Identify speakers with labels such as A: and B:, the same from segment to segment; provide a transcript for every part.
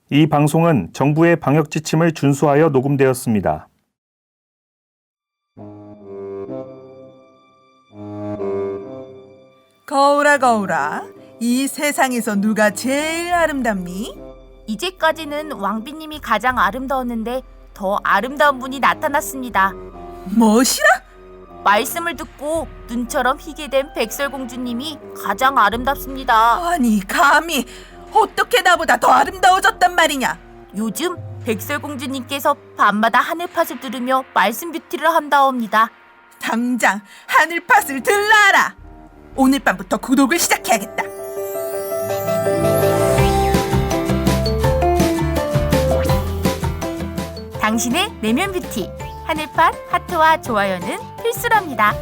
A: 이 방송은 정부의 방역 지침을 준수하여 녹음되었습니다.
B: 거울아 거울아, 이 세상에서 누가 제일 아름답니?
C: 이제까지는 왕비님이 가장 아름다웠는데 더 아름다운 분이 나타났습니다.
B: 뭐시라?
C: 말씀을 듣고 눈처럼 희게 된 백설공주님이 가장 아름답습니다.
B: 아니 감히 어떻게 나보다 더 아름다워졌단 말이냐?
C: 요즘 백설공주님께서 밤마다 하늘팥을 들으며 말씀 뷰티를 한다옵니다.
B: 당장 하늘팥을 들라라. 오늘 밤부터 구독을 시작해야겠다.
C: 당신의 내면 뷰티, 하늘팥, 하트와 좋아요는 필수랍니다.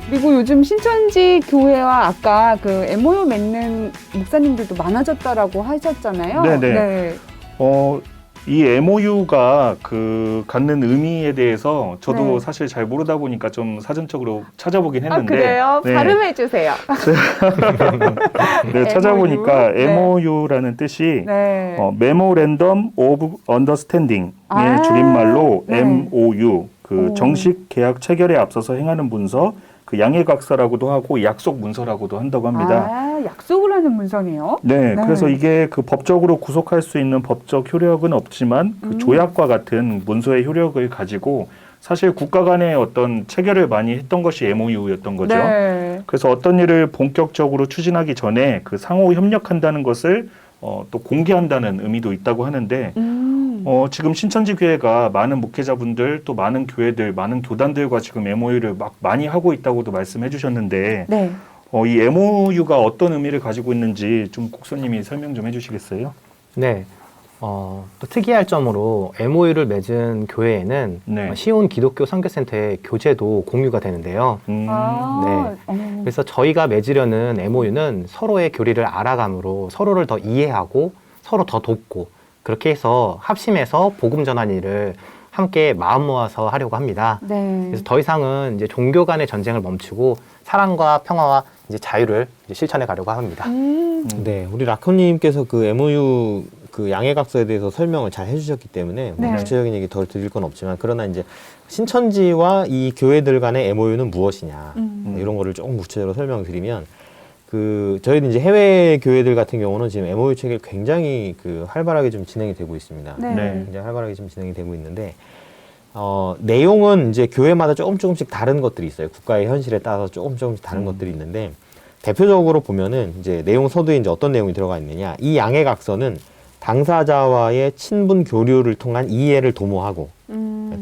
D: 그리고 요즘 신천지 교회와 아까 그 MOU 맺는 목사님들도 많아졌다라고 하셨잖아요.
A: 네네.
D: 네.
A: 이 MOU가 갖는 의미에 대해서 저도
D: 네.
A: 사실 잘 모르다 보니까 좀 사전적으로 찾아보긴
D: 아,
A: 했는데.
D: 그래요?
A: 네.
D: 발음해 주세요.
A: 네, 찾아보니까
D: 네.
A: MOU라는 뜻이
D: 네.
A: Memorandum of Understanding의
D: 아,
A: 줄임말로
D: 네.
A: MOU,
D: 오.
A: 정식 계약 체결에 앞서서 행하는 문서, 양해각서라고도 하고 약속 문서라고도 한다고 합니다.
D: 아, 약속을 하는 문서네요.
A: 네,
D: 네.
A: 그래서 이게 법적으로 구속할 수 있는 법적 효력은 없지만 조약과 같은 문서의 효력을 가지고 사실 국가 간의 어떤 체결을 많이 했던 것이 MOU였던 거죠.
D: 네.
A: 그래서 어떤 일을 본격적으로 추진하기 전에 상호 협력한다는 것을 또 공개한다는 의미도 있다고 하는데 지금 신천지 교회가 많은 목회자분들 또 많은 교회들, 많은 교단들과 지금 MOU를 막 많이 하고 있다고도 말씀해 주셨는데
D: 네.
A: 이 MOU가 어떤 의미를 가지고 있는지 좀 국소님이 설명 좀 해주시겠어요?
E: 네. 또 특이할 점으로 MOU를 맺은 교회에는
A: 네.
E: 시온 기독교 선교센터의 교재도 공유가 되는데요. 그래서 저희가 맺으려는 MOU는 서로의 교리를 알아감으로 서로를 더 이해하고 서로 더 돕고 그렇게 해서 합심해서 복음 전환 일을 함께 마음 모아서 하려고 합니다.
D: 네.
E: 그래서 더 이상은 이제 종교 간의 전쟁을 멈추고 사랑과 평화와 이제 자유를 이제 실천해 가려고 합니다.
F: 네, 우리 라커님께서 그 MOU 양해각서에 대해서 설명을 잘 해주셨기 때문에 뭐
D: 네.
F: 구체적인 얘기 더 드릴 건 없지만 그러나 이제 신천지와 이 교회들 간의 MOU는 무엇이냐 네, 이런 거를 조금 구체적으로 설명드리면 저희는 이제 해외 교회들 같은 경우는 지금 MOU 체결 굉장히 활발하게 좀 진행이 되고 있습니다.
D: 네.
F: 굉장히 활발하게 좀 진행이 되고 있는데 내용은 이제 교회마다 조금씩 다른 것들이 있어요. 국가의 현실에 따라서 조금씩 다른 것들이 있는데 대표적으로 보면은 이제 내용 서두에 이제 어떤 내용이 들어가 있느냐. 이 양해각서는 당사자와의 친분 교류를 통한 이해를 도모하고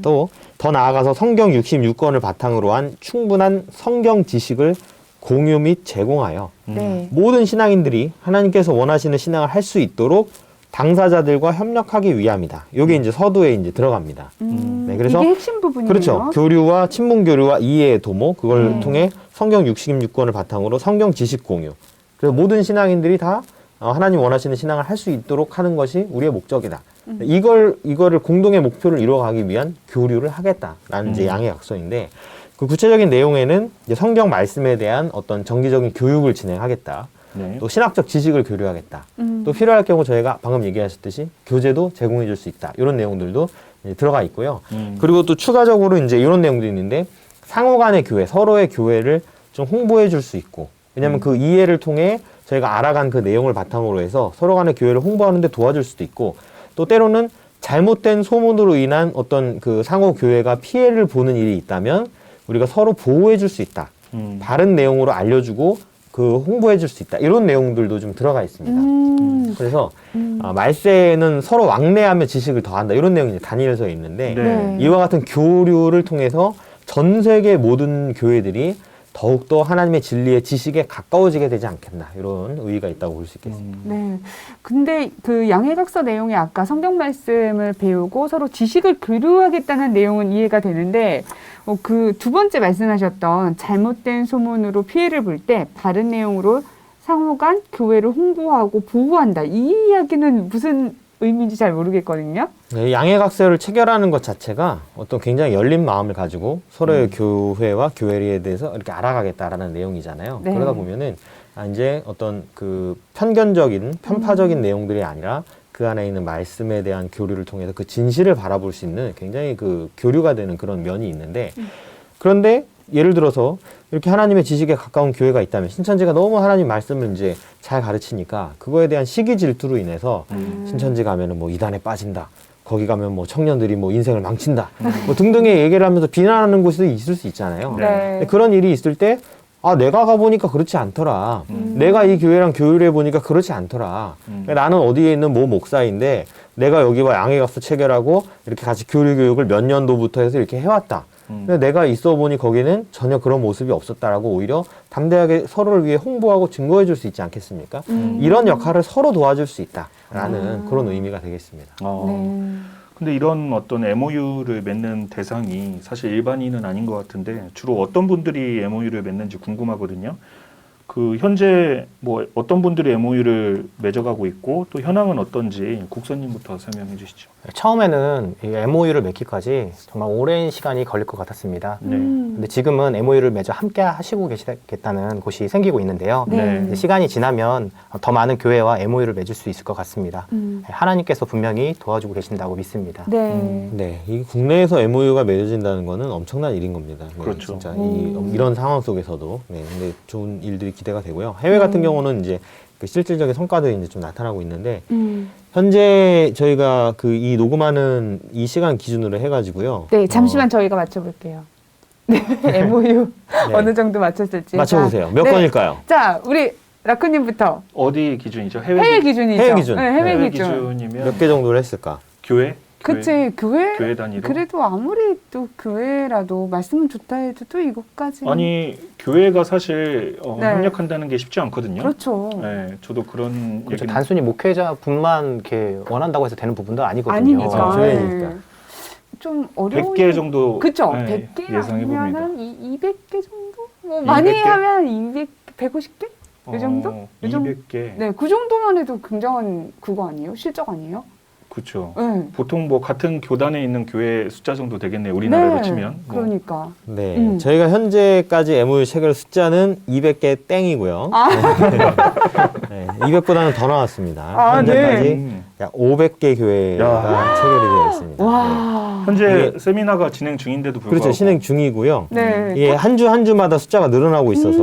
F: 또 더 나아가서 성경 66권을 바탕으로 한 충분한 성경 지식을 공유 및 제공하여
D: 네.
F: 모든 신앙인들이 하나님께서 원하시는 신앙을 할 수 있도록 당사자들과 협력하기 위함이다. 이게 이제 서두에 이제 들어갑니다. 네, 그래서
D: 이게 핵심 부분이에요.
F: 그렇죠. 교류와 친분 교류와 이해의 도모 그걸 통해 성경 66권을 바탕으로 성경 지식 공유. 그래서 모든 신앙인들이 다 하나님 원하시는 신앙을 할 수 있도록 하는 것이 우리의 목적이다. 이거를 공동의 목표를 이루어가기 위한 교류를 하겠다라는 이제 양해약서인데 그 구체적인 내용에는 이제 성경 말씀에 대한 어떤 정기적인 교육을 진행하겠다.
A: 네.
F: 또 신학적 지식을 교류하겠다. 또 필요할 경우 저희가 방금 얘기하셨듯이 교재도 제공해 줄 수 있다. 이런 내용들도 이제 들어가 있고요. 그리고 또 추가적으로 이제 이런 내용도 있는데 상호 간의 교회, 서로의 교회를 좀 홍보해 줄 수 있고 왜냐하면 그 이해를 통해 저희가 알아간 그 내용을 바탕으로 해서 서로 간의 교회를 홍보하는 데 도와줄 수도 있고 또 때로는 잘못된 소문으로 인한 어떤 상호 교회가 피해를 보는 일이 있다면 우리가 서로 보호해 줄 수 있다. 바른 내용으로 알려주고 홍보해 줄 수 있다. 이런 내용들도 좀 들어가 있습니다. 그래서 말세는 서로 왕래하며 지식을 더한다. 이런 내용이 다니엘서에 있는데
D: 네.
F: 이와 같은 교류를 통해서 전 세계 모든 교회들이 더욱더 하나님의 진리의 지식에 가까워지게 되지 않겠나 이런 의의가 있다고 볼 수 있겠습니다.
D: 네. 근데 양해각서 내용에 아까 성경 말씀을 배우고 서로 지식을 교류하겠다는 내용은 이해가 되는데 두 번째 말씀하셨던 잘못된 소문으로 피해를 볼 때 바른 내용으로 상호 간 교회를 홍보하고 보호한다. 이 이야기는 무슨 의미인지 잘 모르겠거든요.
F: 네, 양해각서를 체결하는 것 자체가 어떤 굉장히 열린 마음을 가지고 서로의 교회와 교회에 대해서 이렇게 알아가겠다라는 내용이잖아요.
D: 네.
F: 그러다 보면은 이제 어떤 그 편견적인, 편파적인 내용들이 아니라 그 안에 있는 말씀에 대한 교류를 통해서 그 진실을 바라볼 수 있는 굉장히 그 교류가 되는 그런 면이 있는데, 그런데 예를 들어서 이렇게 하나님의 지식에 가까운 교회가 있다면, 신천지가 너무 하나님 말씀을 이제 잘 가르치니까 그거에 대한 시기 질투로 인해서 신천지 가면은 뭐 이단에 빠진다, 거기 가면 뭐 청년들이 뭐 인생을 망친다, 뭐 등등의 얘기를 하면서 비난하는 곳이 있을 수 있잖아요.
D: 네.
F: 근데 그런 일이 있을 때, 아, 내가 가보니까 그렇지 않더라. 내가 이 교회랑 교류를 해보니까 그렇지 않더라. 그러니까 나는 어디에 있는 모 목사인데 내가 여기와 양해각서 체결하고 이렇게 같이 교류 교육을 몇 년도부터 해서 이렇게 해왔다. 근데 내가 있어 보니 거기는 전혀 그런 모습이 없었다라고 오히려 담대하게 서로를 위해 홍보하고 증거해 줄 수 있지 않겠습니까? 이런 역할을 서로 도와줄 수 있다라는 그런 의미가 되겠습니다.
D: 네.
A: 근데 이런 어떤 MOU를 맺는 대상이 사실 일반인은 아닌 것 같은데 주로 어떤 분들이 MOU를 맺는지 궁금하거든요. 그 현재 뭐 어떤 분들이 MOU를 맺어가고 있고 또 현황은 어떤지 국선님부터 설명해 주시죠.
E: 처음에는 이 MOU를 맺기까지 정말 오랜 시간이 걸릴 것 같았습니다.
A: 네.
E: 근데 지금은 MOU를 맺어 함께 하시고 계시겠다는 곳이 생기고 있는데요.
D: 네.
E: 이제 시간이 지나면 더 많은 교회와 MOU를 맺을 수 있을 것 같습니다. 하나님께서 분명히 도와주고 계신다고 믿습니다.
D: 네.
F: 네, 이 국내에서 MOU가 맺어진다는 거는 엄청난 일인 겁니다. 네,
A: 그렇죠.
F: 진짜 이런 상황 속에서도 근데 좋은 일들이 기대가 되고요. 해외 같은 경우는 이제 그 실질적인 성과들이 이제 좀 나타나고 있는데 현재 저희가 그 이 녹음하는 이 시간 기준으로 해가지고요.
D: 네, 잠시만 저희가 맞춰볼게요. 네, MOU 어느 정도 맞췄을지.
F: 맞춰보세요. 몇
D: 네.
F: 건일까요?
D: 자, 우리 라크님부터.
A: 어디 기준이죠?
D: 해외 기준이죠.
F: 해외 기준.
D: 네, 해외
A: 해외
D: 기준.
A: 기준이면
F: 몇 개 정도를 했을까?
A: 교회?
D: 그치, 교회?
A: 교회 단위로?
D: 그래도 아무리 또 교회라도 말씀은 좋다 해도 또 이것까지.
A: 아니 교회가 사실
D: 네.
A: 협력한다는 게 쉽지 않거든요.
D: 그렇죠.
A: 네, 저도 그런
E: 그렇죠.
A: 얘기는
E: 단순히 목회자분만 이렇게 원한다고 해서 되는 부분도 아니거든요.
D: 아니니까.
F: 교회니까.
D: 네. 좀 어려운.
A: 100개 정도
D: 그쵸.
A: 네,
D: 100개
A: 예상해 봅니다.
D: 하면 200개 정도? 뭐 많이
A: 200개?
D: 하면 150개? 이 정도? 이 정도?
A: 200개.
D: 네, 그 정도만 해도 굉장한 그거 아니에요? 실적 아니에요?
A: 그렇죠.
D: 네.
A: 보통 뭐 같은 교단에 있는 교회 숫자 정도 되겠네요. 우리나라로
D: 네,
A: 치면. 뭐.
D: 그러니까.
F: 네, 저희가 현재까지 MOU 체결 숫자는 200개 땡이고요. 네, 200보다는 더 나왔습니다.
D: 아,
F: 현재까지
A: 음.
F: 약 500개 교회가 체결이 되어 있습니다.
D: 와.
A: 현재
F: 이게-
A: 세미나가 진행 중인데도 불구하고
F: 그렇죠. 진행 중이고요.
D: 네.
F: 이게 한 주 한 주마다 숫자가 늘어나고 있어서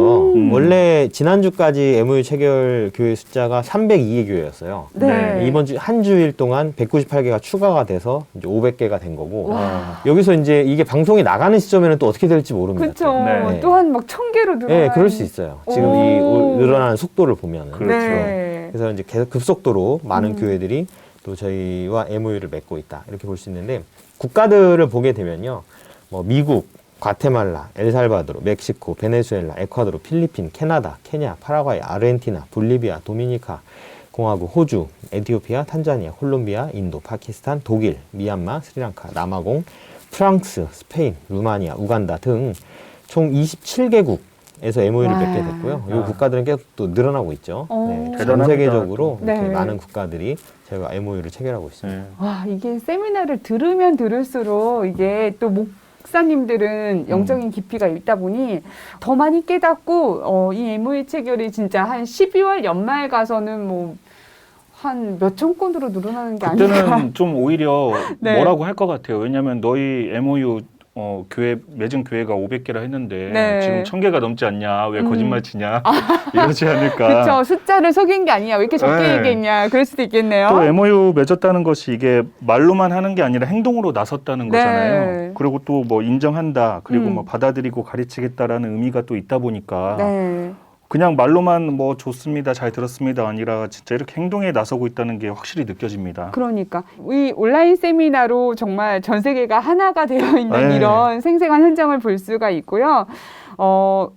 F: 원래 지난주까지 MOU 체결 교회 숫자가 302개 교회였어요.
D: 네.
F: 이번 주 한 주일 동안 198개가 추가가 돼서 이제 500개가 된 거고
A: 와.
F: 여기서 이제 이게 방송이 나가는 시점에는 또 어떻게 될지 모릅니다.
D: 그렇죠.
A: 네.
D: 또한 막 1000개로 늘어나.
F: 네, 그럴 수 있어요. 지금 이 늘어나는 속도를 보면은.
A: 그렇죠.
D: 네.
F: 그래서 이제 계속 급속도로 많은 교회들이 또 저희와 MOU를 맺고 있다 이렇게 볼 수 있는데 국가들을 보게 되면요, 뭐 미국, 과테말라, 엘살바도르, 멕시코, 베네수엘라, 에콰도르, 필리핀, 캐나다, 케냐, 파라과이, 아르헨티나, 볼리비아, 도미니카 공화국, 호주, 에티오피아, 탄자니아, 콜롬비아, 인도, 파키스탄, 독일, 미얀마, 스리랑카, 남아공, 프랑스, 스페인, 루마니아, 우간다 등 총 27개국에서 MOU를
D: 와.
F: 맺게 됐고요. 이 국가들은 계속 또 늘어나고 있죠. 네, 전
A: 대단합니다.
F: 세계적으로 이렇게
D: 네.
F: 많은 국가들이 저희가 MOU를 체결하고 있습니다.
A: 네.
D: 와, 이게 세미나를 들으면 들을수록 이게 또 목사님들은 영적인 깊이가 있다 보니 더 많이 깨닫고 이 MOU 체결이 진짜 한 12월 연말 가서는 뭐 한 몇천 건으로 늘어나는 게 아닐까.
A: 그때는 좀 오히려
D: 네.
A: 뭐라고 할 것 같아요. 왜냐하면 너희 MOU 교회 맺은 교회가 500개라 했는데
D: 네.
A: 지금 1000개가 넘지 않냐? 왜 거짓말 치냐? 이러지 않을까?
D: 그렇죠. 숫자를 속인 게 아니야. 왜 이렇게 적게
A: 네.
D: 얘기했냐. 그럴 수도 있겠네요.
A: 또 MOU 맺었다는 것이 이게 말로만 하는 게 아니라 행동으로 나섰다는
D: 네.
A: 거잖아요. 그리고 또 뭐 인정한다, 그리고
D: 음.
A: 뭐 받아들이고 가르치겠다라는 의미가 또 있다 보니까
D: 네.
A: 그냥 말로만 뭐 좋습니다, 잘 들었습니다 아니라 진짜 이렇게 행동에 나서고 있다는 게 확실히 느껴집니다.
D: 그러니까 이 온라인 세미나로 정말 전 세계가 하나가 되어 있는
A: 네.
D: 이런 생생한 현장을 볼 수가 있고요.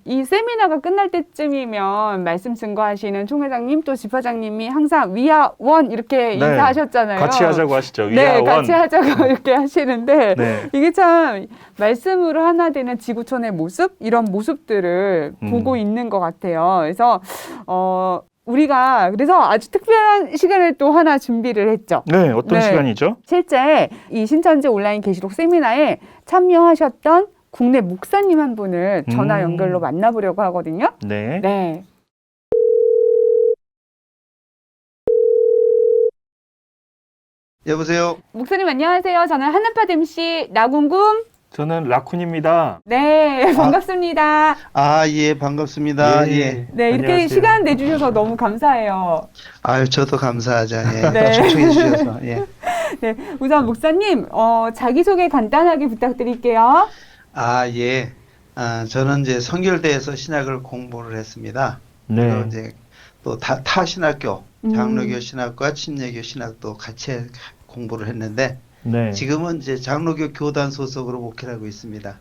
D: 이 세미나가 끝날 때쯤이면 말씀 증거하시는 총회장님 또 집화장님이 항상 위아원 이렇게
A: 네.
D: 인사하셨잖아요.
A: 같이 하자고 하시죠.
D: 네,
A: 위아원.
D: 같이 하자고 이렇게 하시는데
A: 네.
D: 이게 참 말씀으로 하나 되는 지구촌의 모습 이런 모습들을 보고 있는 것 같아요. 그래서 우리가 그래서 아주 특별한 시간을 또 하나 준비를 했죠.
A: 네, 어떤
D: 네.
A: 시간이죠?
D: 실제 이 신천지 온라인 계시록 세미나에 참여하셨던 국내 목사님 한 분을 전화 연결로 만나보려고 하거든요.
A: 네.
D: 네.
G: 여보세요.
D: 목사님 안녕하세요. 저는 하늘파 MC 나궁금.
A: 저는 라쿤입니다.
D: 네, 반갑습니다.
G: 아, 예, 반갑습니다. 예.
D: 네, 이렇게
A: 안녕하세요.
D: 시간 내주셔서 너무 감사해요.
G: 아유, 저도 감사하죠. 예.
D: 네.
G: 초청해 주셔서. 예.
D: 네, 우선 목사님, 자기소개 간단하게 부탁드릴게요.
G: 아, 예. 저는 이제 성결대에서 신학을 공부를 했습니다.
A: 네.
G: 그리고 이제 또 타 신학교, 장로교 신학과 침례교 신학도 같이 공부를 했는데
A: 네.
G: 지금은 이제 장로교 교단 소속으로 목회를 하고 있습니다.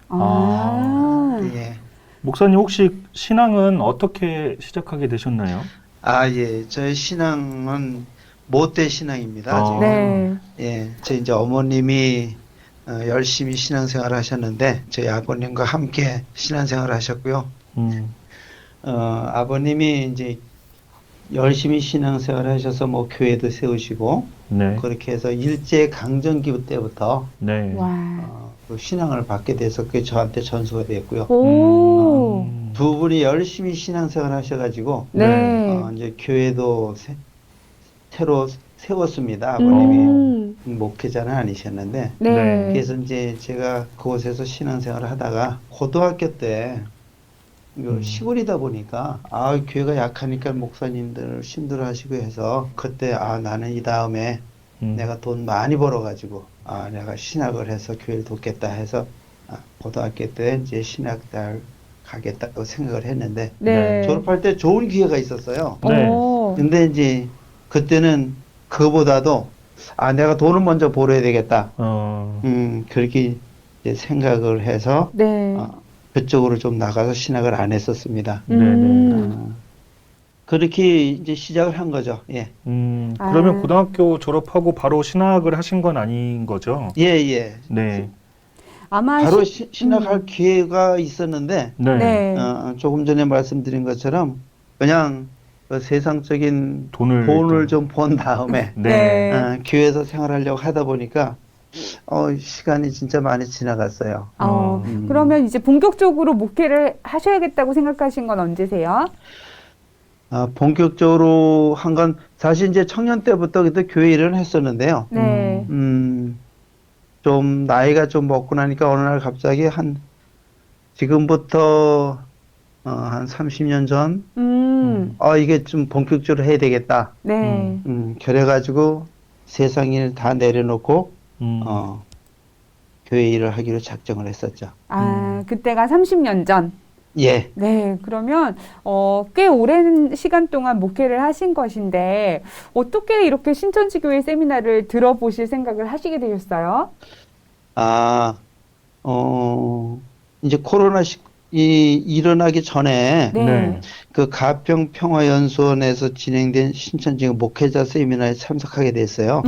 G: 예.
A: 목사님 혹시 신앙은 어떻게 시작하게 되셨나요?
G: 아, 예. 저의 신앙은 모태 신앙입니다.
A: 아.
G: 지금.
D: 네.
G: 예. 제 이제 어머님이 열심히 신앙생활을 하셨는데 저희 아버님과 함께 신앙생활을 하셨고요. 아버님이 이제 열심히 신앙생활을 하셔서 뭐 교회도 세우시고
A: 네.
G: 그렇게 해서 일제 강점기 때부터
A: 네.
D: 와.
G: 그 신앙을 받게 돼서 그게 저한테 전수가 됐고요.
D: 오.
G: 두 분이 열심히 신앙생활을 하셔가지고
D: 네.
G: 이제 교회도 새로 세웠습니다. 아버님이 목회자는 아니셨는데
D: 네.
G: 그래서 이제 제가 그곳에서 신앙생활을 하다가 고등학교 때 시골이다 보니까 교회가 약하니까 목사님들 힘들어하시고 해서 그때 나는 이 다음에 내가 돈 많이 벌어가지고 내가 신학을 해서 교회를 돕겠다 해서 고등학교 때 이제 신학대학 가겠다고 생각을 했는데
D: 네.
G: 졸업할 때 좋은 기회가 있었어요.
A: 네.
D: 오.
G: 근데 이제 그때는 그거보다도 내가 돈을 먼저 벌어야 되겠다. 그렇게 이제 생각을 해서
D: 네.
G: 그쪽으로 좀 나가서 신학을 안 했었습니다. 그렇게 이제 시작을 한 거죠. 예.
A: 그러면 고등학교 졸업하고 바로 신학을 하신 건 아닌 거죠?
G: 예, 예.
A: 네.
D: 아마
G: 바로 신학할 기회가 있었는데,
A: 네.
D: 네.
G: 조금 전에 말씀드린 것처럼 그냥 그 세상적인
A: 돈을
G: 좀 번 다음에
A: 네.
G: 교회에서 생활하려고 하다 보니까 시간이 진짜 많이 지나갔어요.
D: 그러면 이제 본격적으로 목회를 하셔야겠다고 생각하신 건 언제세요?
G: 본격적으로 한 건 사실 이제 청년 때부터 그때 교회 일을 했었는데요.
D: 네.
G: 좀 나이가 좀 먹고 나니까 어느 날 갑자기 지금부터 한 30년 전 이게 좀 본격적으로 해야 되겠다.
D: 네.
G: 그래가지고 세상 일 다 내려놓고 교회 일을 하기로 작정을 했었죠.
D: 그때가 30년 전.
G: 예.
D: 네, 그러면 꽤 오랜 시간 동안 목회를 하신 것인데 어떻게 이렇게 신천지교회 세미나를 들어보실 생각을 하시게 되셨어요?
G: 이제 일어나기 전에
D: 네.
G: 그 가평평화연수원에서 진행된 신천지 목회자 세미나에 참석하게 됐어요.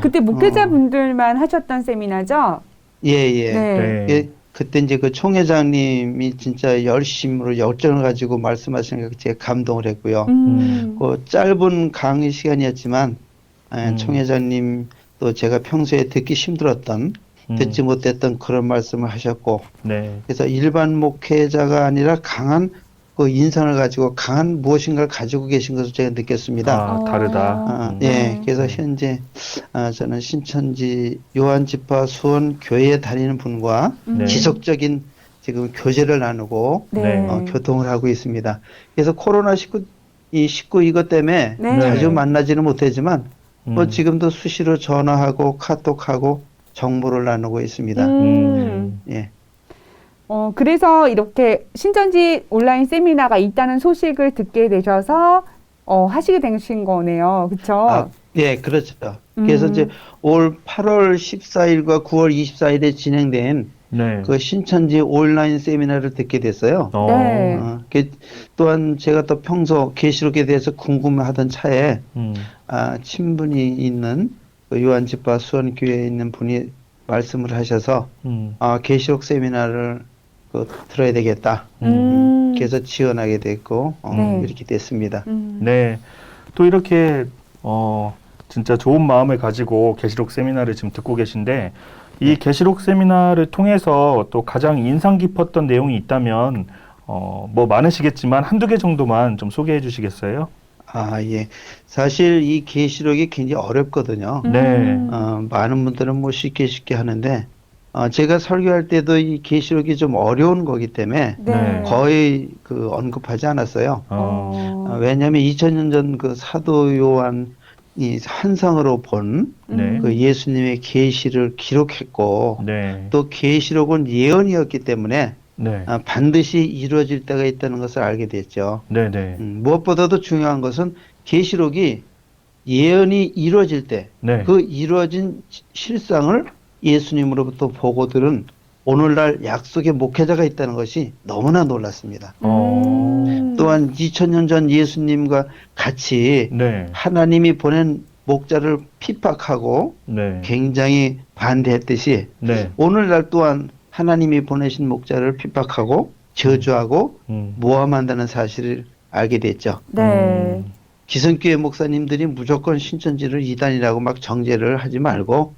D: 그때 목회자분들만 하셨던 세미나죠?
G: 예, 예.
D: 네.
G: 예, 그때 이제 그 총회장님이 진짜 열심으로 열정을 가지고 말씀하시는 게 제가 감동을 했고요. 그 짧은 강의 시간이었지만 총회장님 또 제가 평소에 듣기 힘들었던 듣지 못했던 그런 말씀을 하셨고
A: 네.
G: 그래서 일반 목회자가 아니라 강한 그 인상을 가지고 강한 무엇인가를 가지고 계신 것을 제가 느꼈습니다.
A: 다르다.
G: 예, 그래서 현재 저는 신천지 요한지파 수원 교회에 다니는 분과
A: 네.
G: 지속적인 지금 교제를 나누고
D: 네.
G: 교통을 하고 있습니다. 그래서 코로나19 이것 때문에
D: 네.
G: 자주 만나지는 못하지만 뭐 지금도 수시로 전화하고 카톡하고 정보를 나누고 있습니다. 예.
D: 그래서 이렇게 신천지 온라인 세미나가 있다는 소식을 듣게 되셔서 하시게 되신 거네요. 그렇죠?
G: 예, 그렇죠. 그래서 이제 올 8월 14일과 9월 24일에 진행된
A: 네.
G: 그 신천지 온라인 세미나를 듣게 됐어요.
D: 네.
G: 또한 제가 또 평소 계시록에 대해서 궁금해하던 차에 친분이 있는 그 요한집파 수원교회에 있는 분이 말씀을 하셔서 계시록 세미나를 들어야 되겠다. 그래서 지원하게 됐고
D: 네.
G: 이렇게 됐습니다.
A: 네. 또 이렇게 진짜 좋은 마음을 가지고 계시록 세미나를 지금 듣고 계신데 이 계시록 세미나를 통해서 또 가장 인상 깊었던 내용이 있다면 뭐 많으시겠지만 한두 개 정도만 좀 소개해 주시겠어요?
G: 예. 사실 이 계시록이 굉장히 어렵거든요.
A: 네.
G: 많은 분들은 뭐 쉽게 하는데 제가 설교할 때도 이 계시록이 좀 어려운 거기 때문에
D: 네.
G: 거의 언급하지 않았어요. 왜냐하면 2000년 전 그 사도 요한이 환상으로 본
A: 네.
G: 그 예수님의 계시를 기록했고
A: 네.
G: 또 계시록은 예언이었기 때문에
A: 네.
G: 반드시 이루어질 때가 있다는 것을 알게 됐죠.
A: 네. 네.
G: 무엇보다도 중요한 것은 계시록이 예언이 이루어질 때
A: 네.
G: 그 이루어진 실상을 예수님으로부터 보고들은 오늘날 약속의 목회자가 있다는 것이 너무나 놀랐습니다. 또한 2000년 전 예수님과 같이
A: 네.
G: 하나님이 보낸 목자를 핍박하고
A: 네.
G: 굉장히 반대했듯이
A: 네.
G: 오늘날 또한 하나님이 보내신 목자를 핍박하고 저주하고 모함한다는 사실을 알게 됐죠.
D: 네.
G: 기성교회 목사님들이 무조건 신천지를 이단이라고 막 정죄를 하지 말고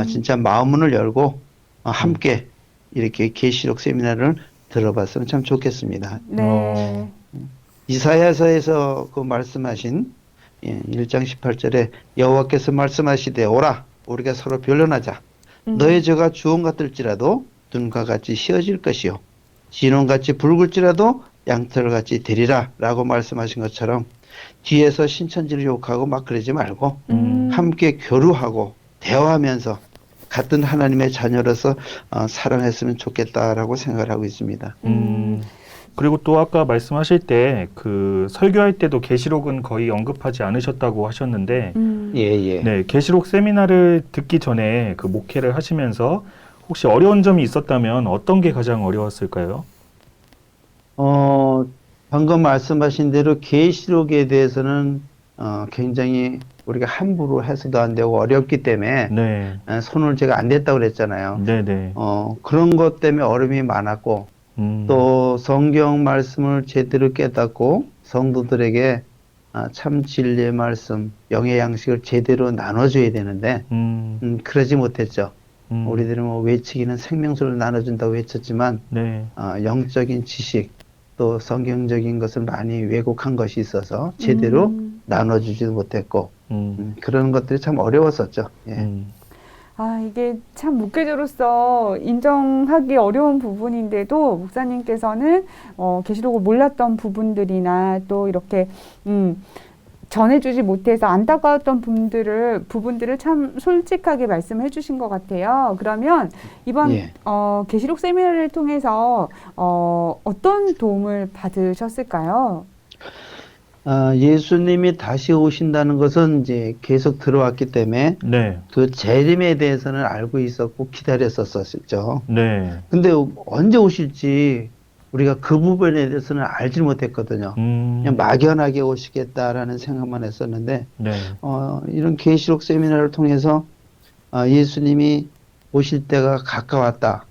G: 진짜 마음문을 열고 함께 이렇게 계시록 세미나를 들어봤으면 참 좋겠습니다.
D: 네.
G: 이사야서에서 그 말씀하신 1장 18절에 여호와께서 말씀하시되 오라 우리가 서로 변론하자. 너의 죄가 주홍 같을지라도 눈과 같이 휘어질 것이요 진홍같이 붉을지라도 양털같이 되리라 라고 말씀하신 것처럼 뒤에서 신천지를 욕하고 막 그러지 말고 함께 교류하고 대화하면서 같은 하나님의 자녀로서 사랑했으면 좋겠다라고 생각을 하고 있습니다.
A: 그리고 또 아까 말씀하실 때 그 설교할 때도 계시록은 거의 언급하지 않으셨다고 하셨는데
G: 예.
A: 네, 계시록 세미나를 듣기 전에 그 목회를 하시면서 혹시 어려운 점이 있었다면 어떤 게 가장 어려웠을까요?
G: 방금 말씀하신 대로 계시록에 대해서는 굉장히 우리가 함부로 해서도 안 되고 어렵기 때문에
A: 네.
G: 손을 제가 안 댔다고 그랬잖아요.
A: 네네.
G: 그런 것 때문에 어려움이 많았고 또 성경 말씀을 제대로 깨닫고 성도들에게 참 진리의 말씀, 영의 양식을 제대로 나눠줘야 되는데 그러지 못했죠. 우리들은 뭐 외치기는 생명수를 나눠준다고 외쳤지만
A: 네.
G: 영적인 지식 또 성경적인 것을 많이 왜곡한 것이 있어서 제대로 나눠주지도 못했고 그런 것들이 참 어려웠었죠. 예.
D: 이게 참 목회자로서 인정하기 어려운 부분인데도 목사님께서는 계시록을 몰랐던 부분들이나 또 이렇게 전해주지 못해서 안타까웠던 부분들을 참 솔직하게 말씀해 주신 것 같아요. 그러면 이번 계시록 세미나를 통해서 어떤 도움을 받으셨을까요?
G: 예수님이 다시 오신다는 것은 이제 계속 들어왔기 때문에
A: 네.
G: 그 재림에 대해서는 알고 있었고 기다렸었죠.
A: 네.
G: 근데 언제 오실지 우리가 그 부분에 대해서는 알지 못했거든요. 그냥 막연하게 오시겠다라는 생각만 했었는데
A: 네.
G: 이런 계시록 세미나를 통해서 예수님이 오실 때가 가까웠다.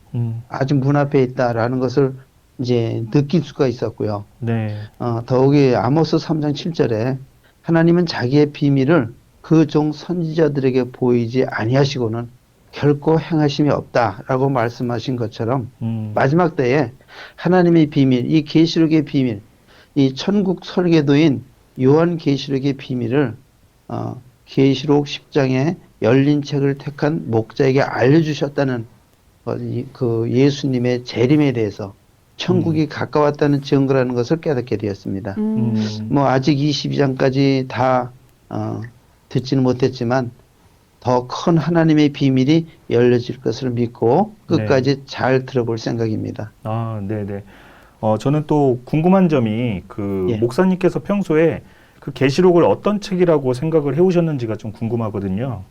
G: 아주 문 앞에 있다라는 것을 이제 느낄 수가 있었고요.
A: 네.
G: 더욱이 아모스 3장 7절에 하나님은 자기의 비밀을 그 종 선지자들에게 보이지 아니하시고는 결코 행하심이 없다라고 말씀하신 것처럼 마지막 때에 하나님의 비밀, 이 계시록의 비밀, 이 천국 설계도인 요한 계시록의 비밀을 계시록 10장에 열린 책을 택한 목자에게 알려주셨다는 그 예수님의 재림에 대해서 천국이 가까웠다는 증거라는 것을 깨닫게 되었습니다. 뭐 아직 22장까지 다 듣지는 못했지만 더 큰 하나님의 비밀이 열려질 것을 믿고 끝까지 잘 들어볼 생각입니다.
A: 네네. 저는 또 궁금한 점이 목사님께서 평소에 그 계시록을 어떤 책이라고 생각을 해오셨는지가 좀 궁금하거든요.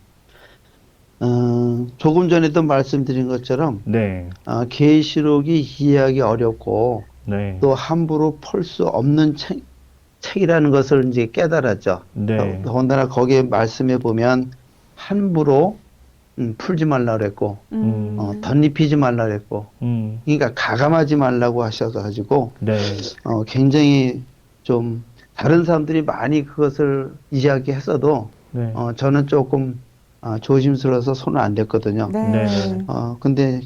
G: 조금 전에도 말씀드린 것처럼
A: 네.
G: 계시록이 이해하기 어렵고
A: 네.
G: 또 함부로 풀 수 없는 책이라는 것을 이제 깨달았죠.
A: 네.
G: 더군다나 거기에 말씀해 보면 함부로 풀지 말라 그랬고 덧입히지 말라 그랬고 그러니까 가감하지 말라고 하셔가지고
A: 네.
G: 굉장히 좀 다른 사람들이 많이 그것을 이야기했어도
A: 네.
G: 저는 조금 조심스러워서 손을 안 댔거든요.
D: 네.
G: 근데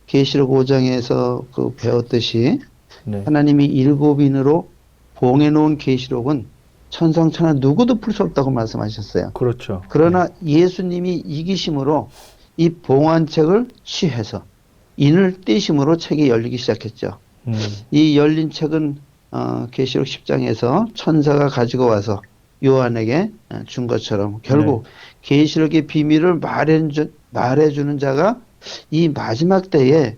G: 계시록 5장에서 그 배웠듯이
A: 네.
G: 하나님이 7인으로 봉해 놓은 계시록은 천상천하 누구도 풀 수 없다고 말씀하셨어요.
A: 그렇죠.
G: 그러나 예수님이 이기심으로 이 봉한 책을 취해서 인을 떼심으로 책이 열리기 시작했죠. 이 열린 책은 계시록 10장에서 천사가 가지고 와서 요한에게 준 것처럼 결국 계시록의 비밀을 말해주는 자가 이 마지막 때에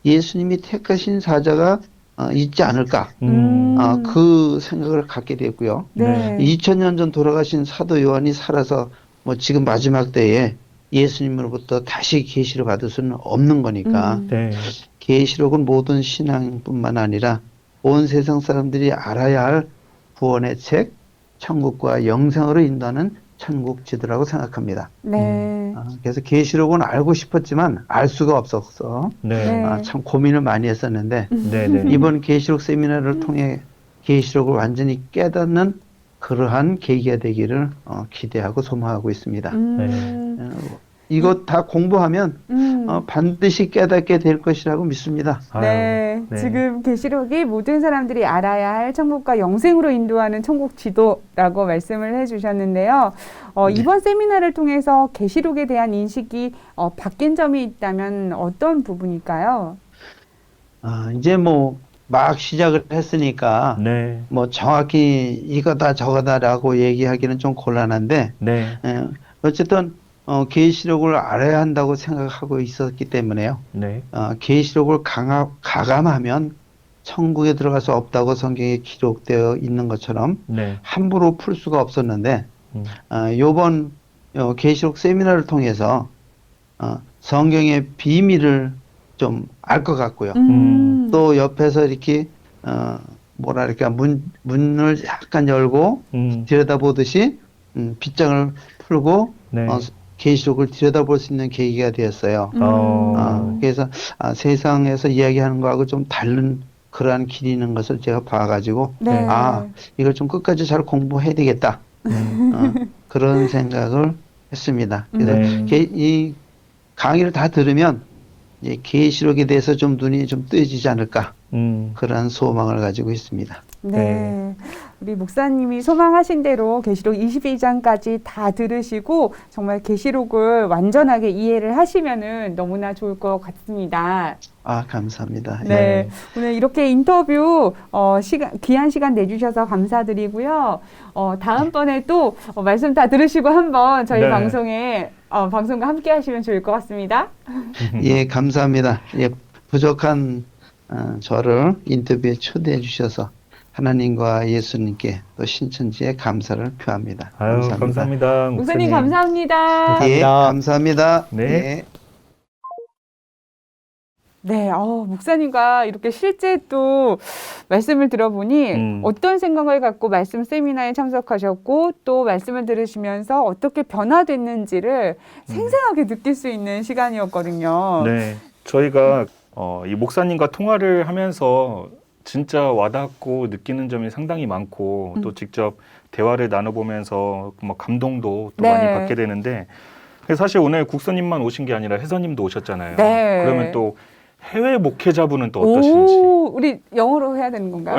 G: 예수님이 택하신 사자가 있지 않을까 그 생각을 갖게 됐고요.
D: 네.
G: 2000년 전 돌아가신 사도 요한이 살아서 뭐 지금 마지막 때에 예수님으로부터 다시 계시를 받을 수는 없는 거니까
A: 네.
G: 계시록은 모든 신앙뿐만 아니라 온 세상 사람들이 알아야 할 구원의 책, 천국과 영생으로 인도하는 천국 지도라고 생각합니다.
D: 네.
G: 그래서 계시록은 알고 싶었지만 알 수가 없어서
A: 네.
G: 참 고민을 많이 했었는데
A: 네. 네.
G: 이번 계시록 세미나를 통해 계시록을 완전히 깨닫는 그러한 계기가 되기를 기대하고 소망하고 있습니다. 이것 다 공부하면 반드시 깨닫게 될 것이라고 믿습니다.
D: 네,
A: 네.
D: 지금 계시록이 모든 사람들이 알아야 할 천국과 영생으로 인도하는 천국 지도라고 말씀을 해주셨는데요. 이번 세미나를 통해서 계시록에 대한 인식이 바뀐 점이 있다면 어떤 부분일까요?
G: 이제 뭐 막 시작을 했으니까
A: 네.
G: 뭐 정확히 이거다 저거다라고 얘기하기는 좀 곤란한데
A: 네.
G: 어쨌든 계시록을 알아야 한다고 생각하고 있었기 때문에요.
A: 네.
G: 계시록을 가감하면 천국에 들어갈 수 없다고 성경에 기록되어 있는 것처럼
A: 네.
G: 함부로 풀 수가 없었는데 요번 계시록 세미나를 통해서 성경의 비밀을 좀 알 것 같고요. 또 옆에서 이렇게 뭐랄까 문을 약간 열고 들여다보듯이 빗장을 풀고
A: 네.
G: 계시록을 들여다볼 수 있는 계기가 되었어요. 그래서 세상에서 이야기하는 거하고 좀 다른 그러한 길이 있는 것을 제가 봐가지고
D: 네.
G: 이걸 좀 끝까지 잘 공부해야 되겠다. 그런 생각을 했습니다. 그래서
A: 네.
G: 이 강의를 다 들으면 이제 계시록에 대해서 좀 눈이 좀 뜨여지지 않을까 그런 소망을 가지고 있습니다.
D: 네. 우리 목사님이 소망하신 대로 계시록 22장까지 다 들으시고 정말 계시록을 완전하게 이해를 하시면은 너무나 좋을 것 같습니다.
G: 감사합니다.
D: 네. 오늘 이렇게 인터뷰 귀한 시간 내주셔서 감사드리고요. 다음번에 또 말씀 다 들으시고 한번 저희
A: 네.
D: 방송에 방송과 함께 하시면 좋을 것 같습니다.
G: 예, 감사합니다. 예, 부족한 저를 인터뷰에 초대해 주셔서 하나님과 예수님께 또 신천지에 감사를 표합니다.
A: 아유, 감사합니다.
D: 목사님 감사합니다.
G: 예, 감사합니다.
A: 네.
G: 예.
D: 네, 목사님과 이렇게 실제 또 말씀을 들어보니 어떤 생각을 갖고 말씀 세미나에 참석하셨고 또 말씀을 들으시면서 어떻게 변화됐는지를 생생하게 느낄 수 있는 시간이었거든요.
A: 네, 저희가 이 목사님과 통화를 하면서 진짜 와닿고 느끼는 점이 상당히 많고 또 직접 대화를 나눠보면서 뭐 감동도 또
D: 네.
A: 많이 받게 되는데 사실 오늘 국선님만 오신 게 아니라 혜선님도 오셨잖아요.
D: 네.
A: 그러면 또 해외 목회자분은 또 어떠신지.
D: 우리 영어로 해야 되는 건가요?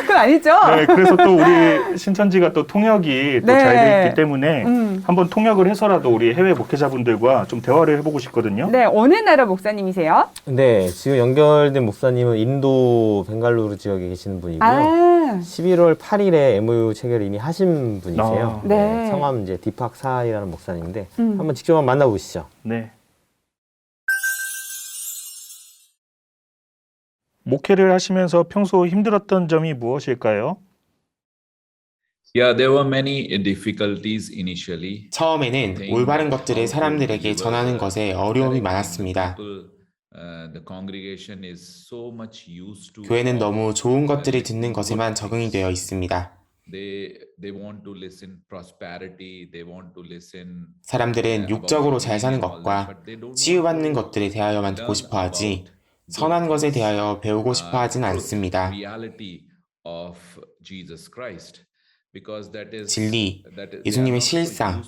D: 그건 아니죠?
A: 네, 그래서 또 우리 신천지가 또 통역이 또
D: 네.
A: 잘 돼 있기 때문에 한번 통역을 해서라도 우리 해외 목회자분들과 좀 대화를 해보고 싶거든요.
D: 네, 어느 나라 목사님이세요?
F: 네, 지금 연결된 목사님은 인도 벵갈루루 지역에 계시는 분이고요. 11월 8일에 MOU 체결을 이미 하신 분이세요.
D: 네.
F: 성함 이제 디팍 사이라는 목사님인데 한번 직접 한번 만나보시죠.
A: 네. 목회를 하시면서 평소 힘들었던 점이 무엇일까요?
H: Yeah, there were many difficulties initially.
I: 처음에는 올바른 것들을 사람들에게 전하는 것에 어려움이 많았습니다. 교회는 너무 좋은 것들을 듣는 것에만 적응이 되어 있습니다. 사람들은 육적으로 잘 사는 것과 치유받는 것들에 대하여만 듣고 싶어 하지, 선한 것에 대하여 배우고 싶어 하진 않습니다. 진리, 예수님의 실상,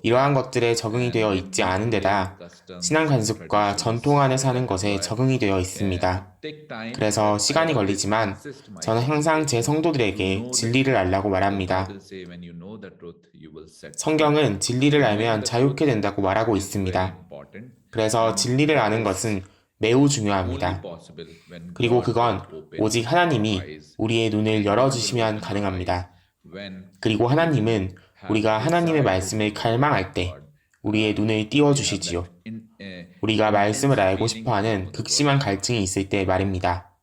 I: 이러한 것들에 적응이 되어 있지 않은 데다 신앙 관습과 전통 안에 사는 것에 적응이 되어 있습니다. 그래서 시간이 걸리지만 저는 항상 제 성도들에게 진리를 알라고 말합니다. 성경은 진리를 알면 자유케 된다고 말하고 있습니다. 그래서 진리를 아는 것은 매우 중요합니다. 그리고 그건 오직 하나님이 우리의 눈을 열어주시면 가능합니다. 그리고 하나님은 우리가 하나님의 말씀을 갈망할 때 우리의 눈을 띄워주시지요. 우리가 말씀을 알고 싶어하는 극심한 갈증이 있을 때 말입니다.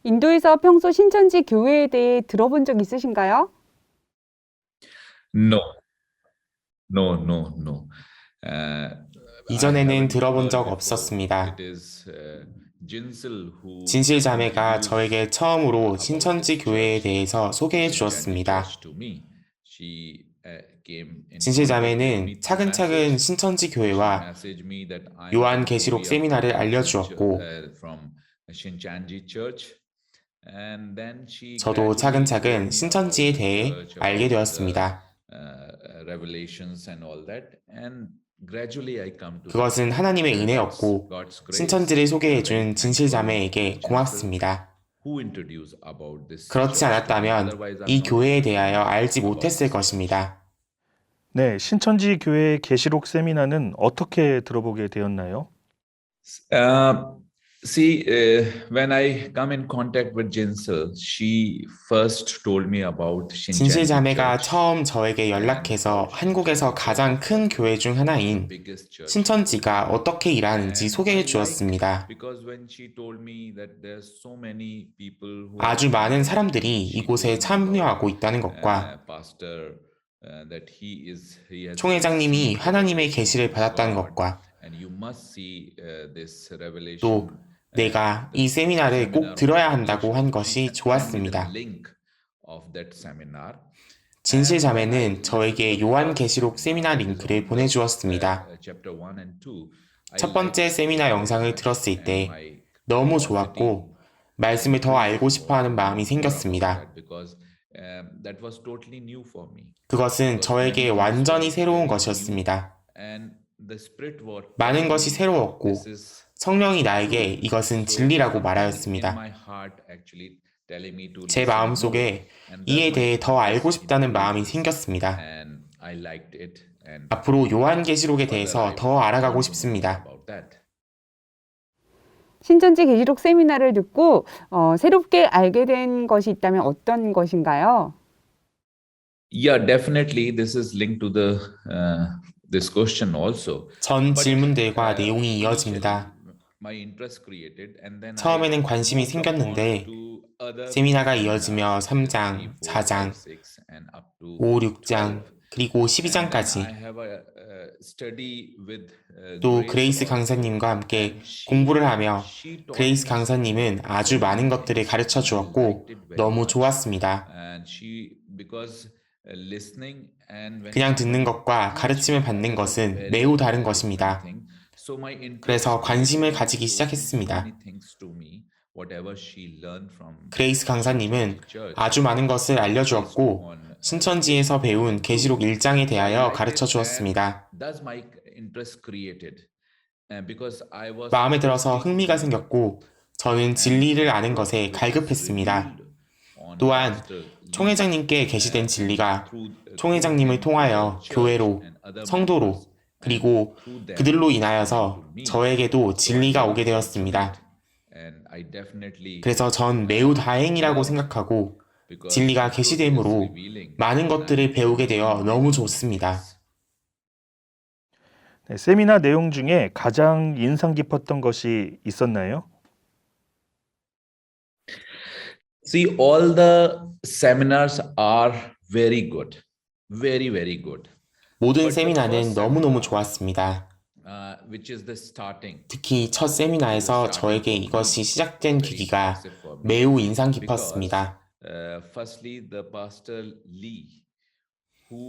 D: 인도에서 평소 신천지 교회에 대해 들어본 적 있으신가요?
H: No.
I: 이전에는 들어본 적 없었습니다. 진실 자매가 저에게 처음으로 신천지 교회에 대해서 소개해 주었습니다. 진실 자매는 차근차근 신천지 교회와 요한계시록 세미나를 알려주었고, 저도 차근차근 신천지에 대해 알게 되었습니다. 그것은 하나님의 은혜였고 신천지를 소개해준 진실자매에게 고맙습니다. 그렇지 않았다면 이 교회에 대하여 알지 못했을 것입니다.
A: 네, 신천지 교회 계시록 세미나는 어떻게 들어보게 되었나요?
H: When I come in contact with Jinsel, she first told me about
I: 진실 자매가 처음 저에게 연락해서 한국에서 가장 큰 교회 중 하나인 신천지가 어떻게 일하는지 소개해 주었습니다. 아주 많은 사람들이 이곳에 참여하고 있다는 것과 총회장님이 하나님의 계시를 받았다는 것과 또 내가 이 세미나를 꼭 들어야 한다고 한 것이 좋았습니다. 진실 자매는 저에게 요한계시록 세미나 링크를 보내주었습니다. 첫 번째 세미나 영상을 들었을 때 너무 좋았고 말씀을 더 알고 싶어하는 마음이 생겼습니다. 그것은 저에게 완전히 새로운 것이었습니다. 많은 것이 새로웠고 성령이 나에게 이것은 진리라고 말하였습니다. 제 마음속에 이에 대해 더 알고 싶다는 마음이 생겼습니다. 앞으로 요한계시록에 대해서 더 알아가고 싶습니다.
D: 신천지 계시록 세미나를 듣고 새롭게 알게 된 것이 있다면 어떤 것인가요?
H: Yeah, definitely. This is linked to this question also.
I: 전 질문들과 내용이 이어집니다. 처음에는 관심이 생겼는데 세미나가 이어지며 3장, 4장, 5, 6장, 그리고 12장까지 또 그레이스 강사님과 함께 공부를 하며 그레이스 강사님은 아주 많은 것들을 가르쳐 주었고 너무 좋았습니다. 그냥 듣는 것과 가르침을 받는 것은 매우 다른 것입니다. 그래서 관심을 가지기 시작했습니다. 그레이스 강사님은 아주 많은 것을 알려주었고 신천지에서 배운 계시록 1장에 대하여 가르쳐 주었습니다. 마음에 들어서 흥미가 생겼고 저는 진리를 아는 것에 갈급했습니다. 또한 총회장님께 게시된 진리가 총회장님을 통하여 교회로, 성도로, 그리고 그들로 인하여서 저에게도 진리가 오게 되었습니다. 그래서 전 매우 다행이라고 생각하고 진리가 계시됨으로 많은 것들을 배우게 되어 너무 좋습니다.
A: 네, 세미나 내용 중에 가장 인상 깊었던 것이 있었나요?
H: See, all the seminars are very good, very, very good.
I: 모든 세미나는 너무너무 좋았습니다.
H: Which is the starting.
I: 특히 첫 세미나에서 저에게 이것이 시작된 계기가 매우 인상 깊었습니다.
H: Firstly, the pastor Lee.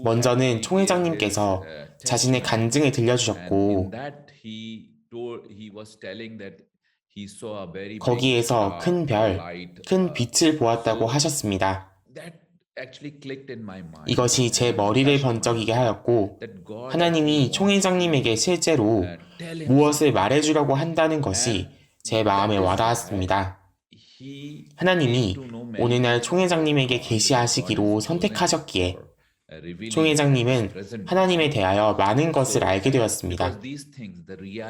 I: 먼저는 총회장님께서 자신의 간증을 들려주셨고 거기에서 큰 별, 큰 빛을 보았다고 하셨습니다. 이것이 제 머리를 번쩍이게 하였고 하나님이 총회장님에게 실제로 무엇을 말해주려고 한다는 것이 제 마음에 와닿았습니다. 하나님이 오늘날 총회장님에게 계시하시기로 선택하셨기에 총회장님은 하나님에 대하여 많은 것을 알게 되었습니다.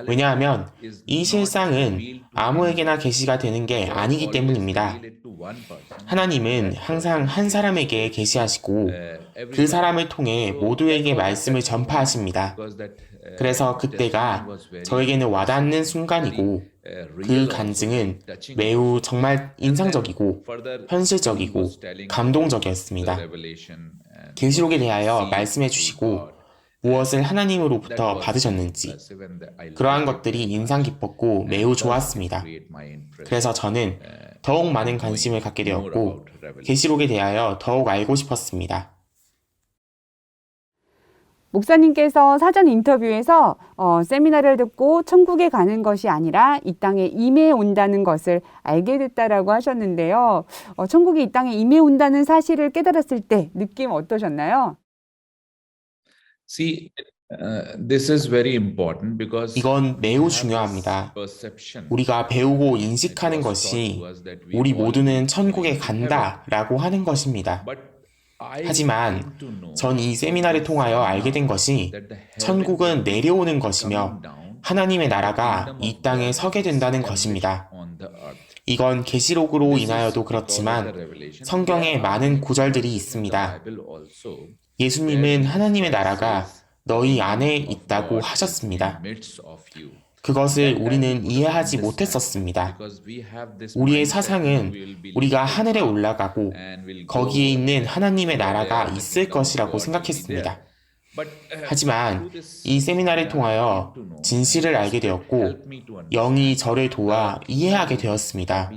I: 왜냐하면 이 실상은 아무에게나 계시가 되는 게 아니기 때문입니다. 하나님은 항상 한 사람에게 계시하시고 그 사람을 통해 모두에게 말씀을 전파하십니다. 그래서 그때가 저에게는 와닿는 순간이고 그 간증은 매우 정말 인상적이고 현실적이고 감동적이었습니다. 계시록에 대하여 말씀해 주시고 무엇을 하나님으로부터 받으셨는지 그러한 것들이 인상 깊었고 매우 좋았습니다. 그래서 저는 더욱 많은 관심을 갖게 되었고 계시록에 대하여 더욱 알고 싶었습니다.
D: 목사님께서 사전 인터뷰에서 세미나를 듣고 천국에 가는 것이 아니라 이 땅에 임해 온다는 것을 알게 됐다라고 하셨는데요. 천국이 이 땅에 임해 온다는 사실을 깨달았을 때 느낌 어떠셨나요?
H: See, this is very important because
I: 이건 매우 중요합니다. 우리가 배우고 인식하는 것이 우리 모두는 천국에 간다라고 하는 것입니다. 하지만 전 이 세미나를 통하여 알게 된 것이 천국은 내려오는 것이며 하나님의 나라가 이 땅에 서게 된다는 것입니다. 이건 계시록으로 인하여도 그렇지만 성경에 많은 구절들이 있습니다. 예수님은 하나님의 나라가 너희 안에 있다고 하셨습니다. 그것을 우리는 이해하지 못했었습니다. 우리의 사상은 우리가 하늘에 올라가고 거기에 있는 하나님의 나라가 있을 것이라고 생각했습니다. 하지만 이 세미나를 통하여 진실을 알게 되었고 영이 저를 도와 이해하게 되었습니다.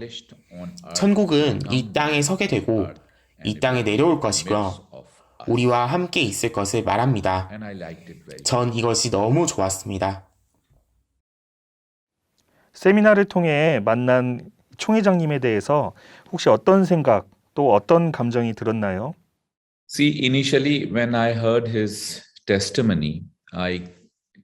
I: 천국은 이 땅에 서게 되고 이 땅에 내려올 것이고요. 우리와 함께 있을 것을 말합니다. 전 이것이 너무 좋았습니다.
A: 세미나를 통해 만난 총회장님에 대해서 혹시 어떤 생각 또 어떤 감정이 들었나요?
H: See, initially when I heard his testimony, I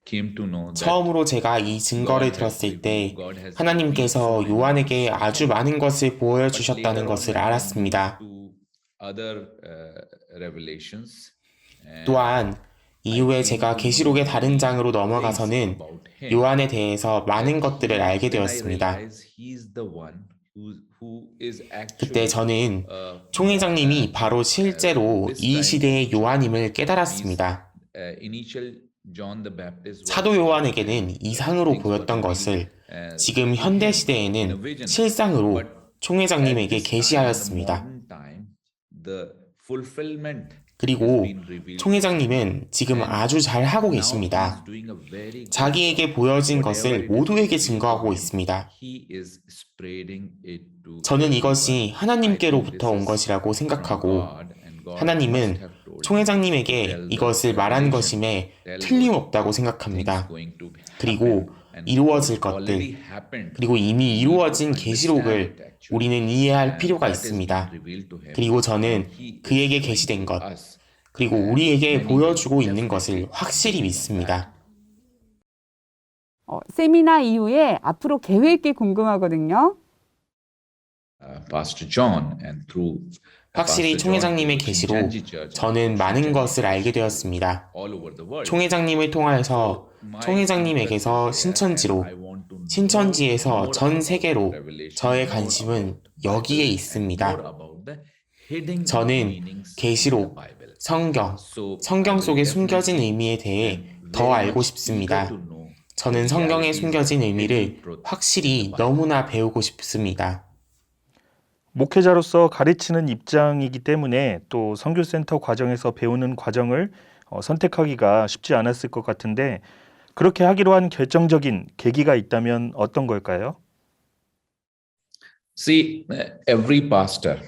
H: came to know that
I: 처음으로 제가 이 증거를 들었을 때 하나님께서 요한에게 아주 많은 것을 보여주셨다는 것을 알았습니다. 또한 이후에 제가 계시록의 다른 장으로 넘어가서는 요한에 대해서 많은 것들을 알게 되었습니다. 그때 저는 총회장님이 바로 실제로 이 시대의 요한임을 깨달았습니다. 사도 요한에게는 이상으로 보였던 것을 지금 현대 시대에는 실상으로 총회장님에게 계시하였습니다. 그리고 총회장님은 지금 아주 잘 하고 계십니다. 자기에게 보여진 것을 모두에게 증거하고 있습니다. 저는 이것이 하나님께로부터 온 것이라고 생각하고 하나님은 총회장님에게 이것을 말한 것임에 틀림없다고 생각합니다. 그리고 이루어질 것들, 그리고 이미 이루어진 계시록을 우리는 이해할 필요가 있습니다. 그리고 저는 그에게 계시된 것, 그리고 우리에게 보여주고 있는 것을 확실히 믿습니다.
D: 세미나 이후에 앞으로 계획이 궁금하거든요.
I: 확실히 총회장님의 계시로 저는 많은 것을 알게 되었습니다. 총회장님을 통하여서 총회장님에게서 신천지로, 신천지에서 전 세계로 저의 관심은 여기에 있습니다. 저는 계시록, 성경 속에 숨겨진 의미에 대해 더 알고 싶습니다. 저는 성경에 숨겨진 의미를 확실히 너무나 배우고 싶습니다.
A: 목회자로서 가르치는 입장이기 때문에 또 선교센터 과정에서 배우는 과정을 선택하기가 쉽지 않았을 것 같은데 그렇게 하기로 한 결정적인 계기가 있다면 어떤 걸까요?
H: See, every pastor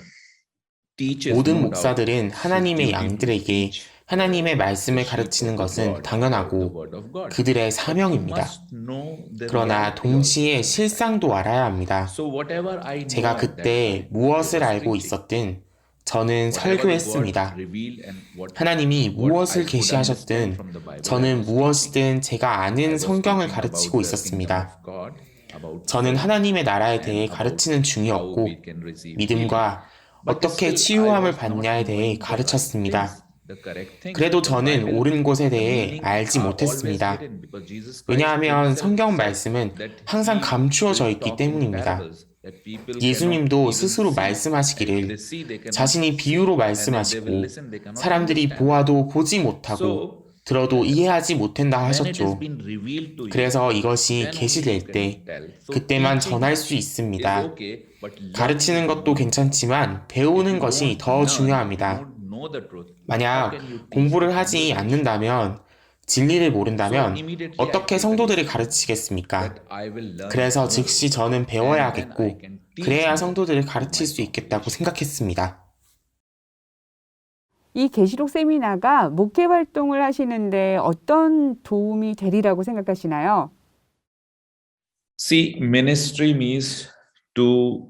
H: teaches
I: 모든
H: no
I: 목사들은
H: doubt
I: 하나님의
H: his duty to
I: 양들에게
H: teach
I: 하나님의
H: the
I: 말씀을
H: sheep
I: 가르치는
H: of the
I: 것은
H: God, about the
I: 당연하고
H: word of God.
I: 그들의
H: But you
I: 사명입니다.
H: must know the
I: 그러나
H: reality
I: 동시에
H: also.
I: 실상도 알아야 합니다.
H: So whatever I know
I: 제가
H: at that
I: 그때
H: time, I
I: 무엇을
H: was
I: 알고
H: preaching.
I: 있었든 저는
H: Whatever the God
I: 설교했습니다.
H: revealed and
I: 하나님이
H: what I
I: 무엇을
H: could understand
I: 계시하셨든
H: from the Bible, I
I: 저는
H: was teaching.
I: 무엇이든 제가
H: I
I: 아는
H: was
I: 성경을
H: teaching
I: 가르치고
H: about the kingdom
I: 있었습니다.
H: of God, about
I: 저는
H: faith,
I: 하나님의 나라에
H: and
I: 대해
H: about
I: 가르치는
H: how
I: 중이었고
H: we can receive
I: 믿음과
H: healing. But
I: 어떻게
H: still, I
I: 치유함을
H: was not
I: 받냐에 대해
H: knowing the right
I: 가르쳤습니다.
H: things, the correct things.
I: 그래도
H: The
I: 저는
H: Bible,
I: 옳은 곳에
H: the
I: 대해
H: meaning
I: 알지
H: are always
I: 못했습니다.
H: hidden because Jesus Christ
I: 왜냐하면
H: himself
I: 성경
H: said
I: 말씀은
H: that
I: 항상
H: he
I: 감추어져
H: will
I: 있기
H: talk in
I: 때문입니다.
H: parables that people
I: 예수님도
H: cannot even
I: 스스로
H: see. If
I: 말씀하시기를
H: they see, they cannot
I: 자신이
H: see.
I: 비유로
H: And if they will
I: 말씀하시고
H: listen, they cannot
I: 사람들이
H: understand.
I: 보아도 보지 못하고
H: So,
I: 들어도 이해하지 못한다
H: when it has
I: 하셨죠.
H: been revealed to you,
I: 그래서 이것이
H: then only you
I: 계시될
H: can
I: 때
H: tell. So
I: 그때만
H: teaching
I: 전할 수
H: is
I: 있습니다.
H: okay, but learning
I: 가르치는
H: is
I: 것도
H: more.
I: 괜찮지만
H: If
I: 배우는
H: you
I: 것이
H: don't
I: 더
H: learn, if you
I: 중요합니다.
H: don't know the truth, how
I: 만약
H: can you teach the
I: 공부를 하지
H: congregation?
I: 않는다면 진리를
H: So
I: 모른다면
H: immediately I
I: 어떻게
H: took a
I: 성도들을
H: decision
I: 가르치겠습니까?
H: that I will learn
I: 그래서
H: more,
I: 즉시 저는
H: and
I: 배워야
H: then I
I: 하겠고
H: can teach
I: 그래야
H: more
I: 성도들을
H: to
I: 가르칠
H: my
I: 수 있겠다고
H: congregation.
I: 생각했습니다.
D: 이 계시록 세미나가 목회 활동을 하시는데 어떤 도움이 되리라고 생각하시나요?
H: See, ministry means to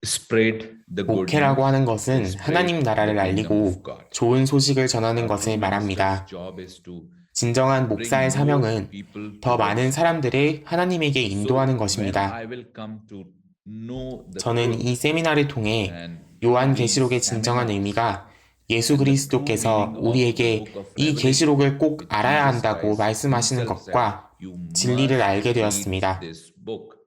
H: spread the good
I: 목회라고
H: news,
I: 하는
H: to
I: 것은
H: spread
I: 하나님
H: the
I: 나라를
H: kingdom of
I: 알리고
H: God.
I: 좋은 소식을 전하는
H: A
I: 것을
H: true
I: 말합니다.
H: minister's job is to
I: 진정한 목사의
H: bring more
I: 사명은
H: people
I: 더
H: to
I: 많은
H: God.
I: 사람들을 하나님에게
H: So
I: 인도하는
H: when
I: 것입니다.
H: I will come to know the
I: 저는 이
H: truth
I: 세미나를 통해
H: and
I: 요한
H: these
I: 계시록의 진정한
H: seminars
I: 의미가 예수
H: and the true
I: 그리스도께서
H: meaning of the
I: 우리에게
H: book of
I: 이
H: Revelation,
I: 계시록을 꼭
H: which
I: 알아야
H: Jesus
I: 한다고
H: Christ
I: 말씀하시는
H: himself said,
I: 것과
H: you
I: 진리를
H: must
I: 알게
H: read
I: 되었습니다.
H: this book.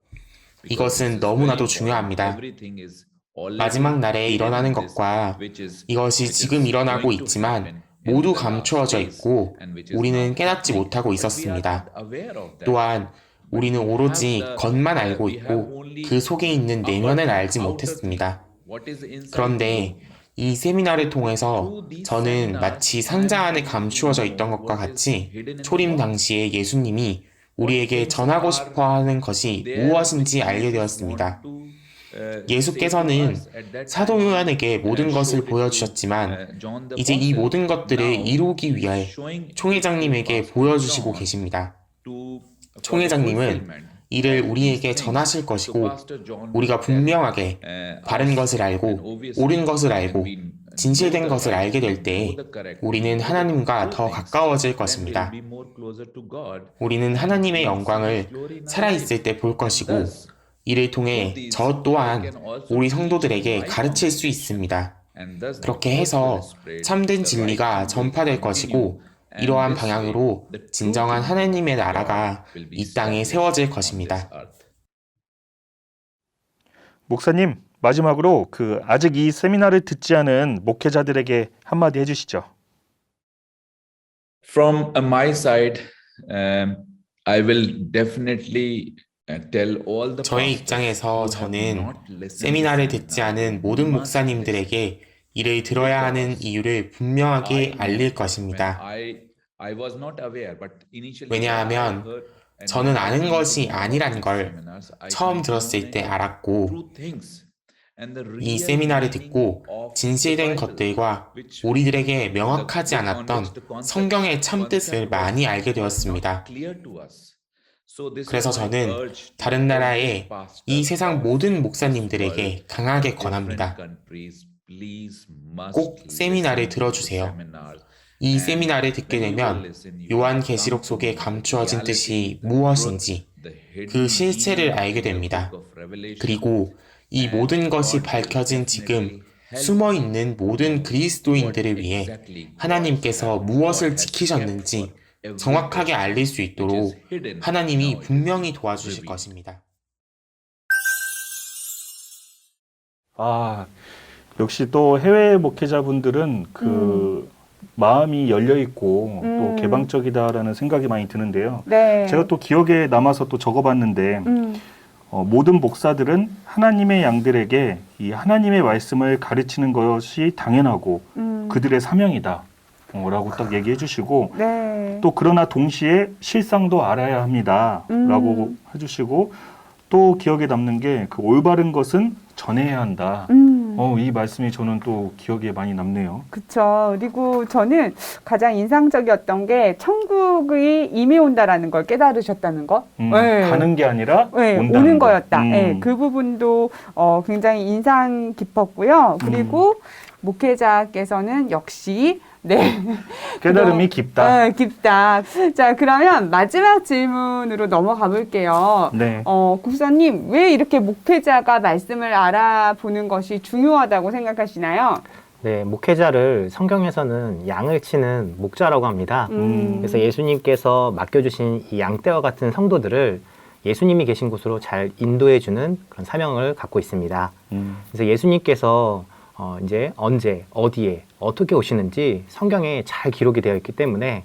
H: Because this
I: 이것은
H: is very
I: 너무나도
H: important.
I: 중요합니다.
H: Everything is already
I: 마지막 날에
H: hidden
I: 일어나는
H: in this,
I: 것과
H: which is
I: 이것이 지금 일어나고
H: going to
I: 있지만
H: happen
I: 모두
H: in the last
I: 감추어져
H: days,
I: 있고
H: and which is
I: 우리는
H: now
I: 깨닫지
H: happening,
I: 못하고
H: but we are
I: 있었습니다.
H: not aware of that.
I: 또한 우리는
H: But we
I: 오로지
H: have the,
I: 겉만 알고
H: we have
I: 있고
H: only
I: 그 속에 있는
H: upper
I: 내면을
H: thing,
I: 알지
H: outer
I: 못했습니다.
H: thing. What is inside
I: 그런데
H: you?
I: 이 세미나를 통해서
H: Through these
I: 저는
H: seminars,
I: 마치 상자 안에
H: I am
I: 감추어져
H: able to
I: 있던
H: know
I: 것과
H: what is
I: 같이
H: hidden in the
I: 초림
H: box.
I: 당시에 예수님이
H: What
I: 우리에게
H: things
I: 전하고
H: are
I: 싶어 하는 것이
H: there
I: 무엇인지
H: which
I: 알게
H: Jesus
I: 되었습니다.
H: want to, say to
I: 예수께서는
H: us at that
I: 사도
H: time.
I: 요한에게 모든
H: And
I: 것을
H: showed it to,
I: 보여주셨지만
H: John the
I: 이제 이
H: Apostle.
I: 모든 것들을
H: Now
I: 이루기
H: he is
I: 위해
H: showing it to
I: 총회장님에게
H: Pastor
I: 보여주시고
H: John
I: 계십니다.
H: to- for the
I: 총회장님은
H: fulfillment
I: 이를
H: of
I: 우리에게
H: these things.
I: 전하실
H: So
I: 것이고
H: Pastor John
I: 우리가
H: will tell,
I: 분명하게 바른
H: us,
I: 것을
H: and
I: 알고
H: obviously
I: 옳은 것을
H: when
I: 알고
H: we
I: 진실된
H: know the
I: 것을
H: right
I: 알게 될
H: thing,
I: 때
H: know the correct thing,
I: 우리는
H: know the
I: 하나님과
H: true
I: 더
H: things,
I: 가까워질
H: then
I: 것입니다.
H: we'll be more closer to God.
I: 우리는 하나님의
H: We'll see
I: 영광을
H: His glory in our
I: 살아있을
H: life.
I: 때 볼
H: And
I: 것이고
H: thus,
I: 이를 통해 저 또한 우리 성도들에게 가르칠 수 있습니다.
H: and thus the
I: 그렇게
H: truth will
I: 해서
H: spread,
I: 참된
H: the right
I: 진리가
H: thing will
I: 전파될
H: continue,
I: 것이고
H: and
I: 이러한
H: this way
I: 방향으로
H: the true
I: 진정한
H: kingdom
I: 하나님의
H: of
I: 나라가
H: God will be
I: 이 땅에
H: established
I: 세워질
H: on this
I: 것입니다.
H: earth.
A: 목사님, 마지막으로 아직 이 세미나를 듣지 않은 목회자들에게 한마디 해주시죠.
H: From my side, I will definitely tell all the
I: 저의
H: pastors
I: 입장에서
H: who have
I: 저는
H: not listened
I: 세미나를
H: to
I: 듣지
H: seminar,
I: 않은 모든
H: must
I: 목사님들에게 이를 들어야 하는 이유를 분명하게 알릴 것입니다.
H: I was not aware, but initially
I: 왜냐하면
H: I heard and
I: 저는
H: I
I: 아는
H: listened
I: 것이
H: to
I: 아니란 걸
H: seminars. I
I: 처음
H: came to
I: 들었을
H: know
I: 때
H: many
I: 알았고
H: true things. And the
I: 이
H: real
I: 세미나를
H: meaning
I: 듣고
H: of
I: 진실된
H: the Bible,
I: 것들과
H: which
I: 우리들에게 명확하지
H: the book on
I: 않았던
H: which the concept-
I: 성경의 참뜻을
H: concept
I: 많이
H: was
I: 알게
H: not
I: 되었습니다.
H: clear to us. So this
I: 그래서
H: is my
I: 저는
H: urge to
I: 다른 나라의
H: every pastor
I: 이 세상
H: of
I: 모든
H: this
I: 목사님들에게
H: world,
I: 강하게
H: different
I: 권합니다.
H: countries, please must
I: 꼭 세미나를
H: listen to
I: 들어주세요.
H: the seminar.
I: 이
H: And
I: 세미나를 듣게
H: when you
I: 되면
H: will listen, you
I: 요한
H: will come
I: 계시록
H: to
I: 속에
H: know the
I: 감추어진
H: reality,
I: 뜻이
H: the
I: 무엇인지
H: truth, the hidden
I: 그 실체를
H: meaning
I: 알게
H: in the
I: 됩니다.
H: book of Revelation.
I: 그리고 이
H: And
I: 모든 것이
H: God will
I: 밝혀진
H: definitely
I: 지금
H: help
I: 숨어
H: you
I: 있는
H: to
I: 모든
H: know
I: 그리스도인들을
H: what
I: 위해
H: exactly God
I: 하나님께서
H: has-
I: 무엇을
H: God has
I: 지키셨는지
H: kept for every
I: 정확하게
H: person,
I: 알릴 수
H: which
I: 있도록
H: is hidden.
I: 하나님이
H: Now it is
I: 분명히 도와주실
H: revealed.
I: 것입니다.
A: 아, 역시 또 해외 목회자분들은 마음이 열려 있고 또 개방적이다라는 생각이 많이 드는데요.
D: 네.
A: 제가 또 기억에 남아서 또 적어봤는데 모든 목사들은 하나님의 양들에게 이 하나님의 말씀을 가르치는 것이 당연하고 그들의 사명이다. 라고 딱 얘기해 주시고
D: 네.
A: 또 그러나 동시에 실상도 알아야 합니다. 라고 해주시고 또 기억에 남는 게 그 올바른 것은 전해야 한다. 이 말씀이 저는 또 기억에 많이 남네요.
D: 그쵸. 그리고 저는 가장 인상적이었던 게 천국이 임해 온다라는 걸 깨달으셨다는 거. 네.
A: 가는 게 아니라
D: 네,
A: 온다는
D: 오는
A: 거.
D: 거였다. 네, 그 부분도 굉장히 인상 깊었고요. 그리고 목회자께서는 역시 네.
A: 깨달음이 깊다.
D: 네, 깊다. 자, 그러면 마지막 질문으로 넘어가 볼게요.
A: 네.
D: 국사님, 왜 이렇게 목회자가 말씀을 알아보는 것이 중요하다고 생각하시나요?
E: 네, 목회자를 성경에서는 양을 치는 목자라고 합니다. 그래서 예수님께서 맡겨주신 이 양떼와 같은 성도들을 예수님이 계신 곳으로 잘 인도해주는 그런 사명을 갖고 있습니다. 그래서 예수님께서 이제 언제, 어디에, 어떻게 오시는지 성경에 잘 기록이 되어 있기 때문에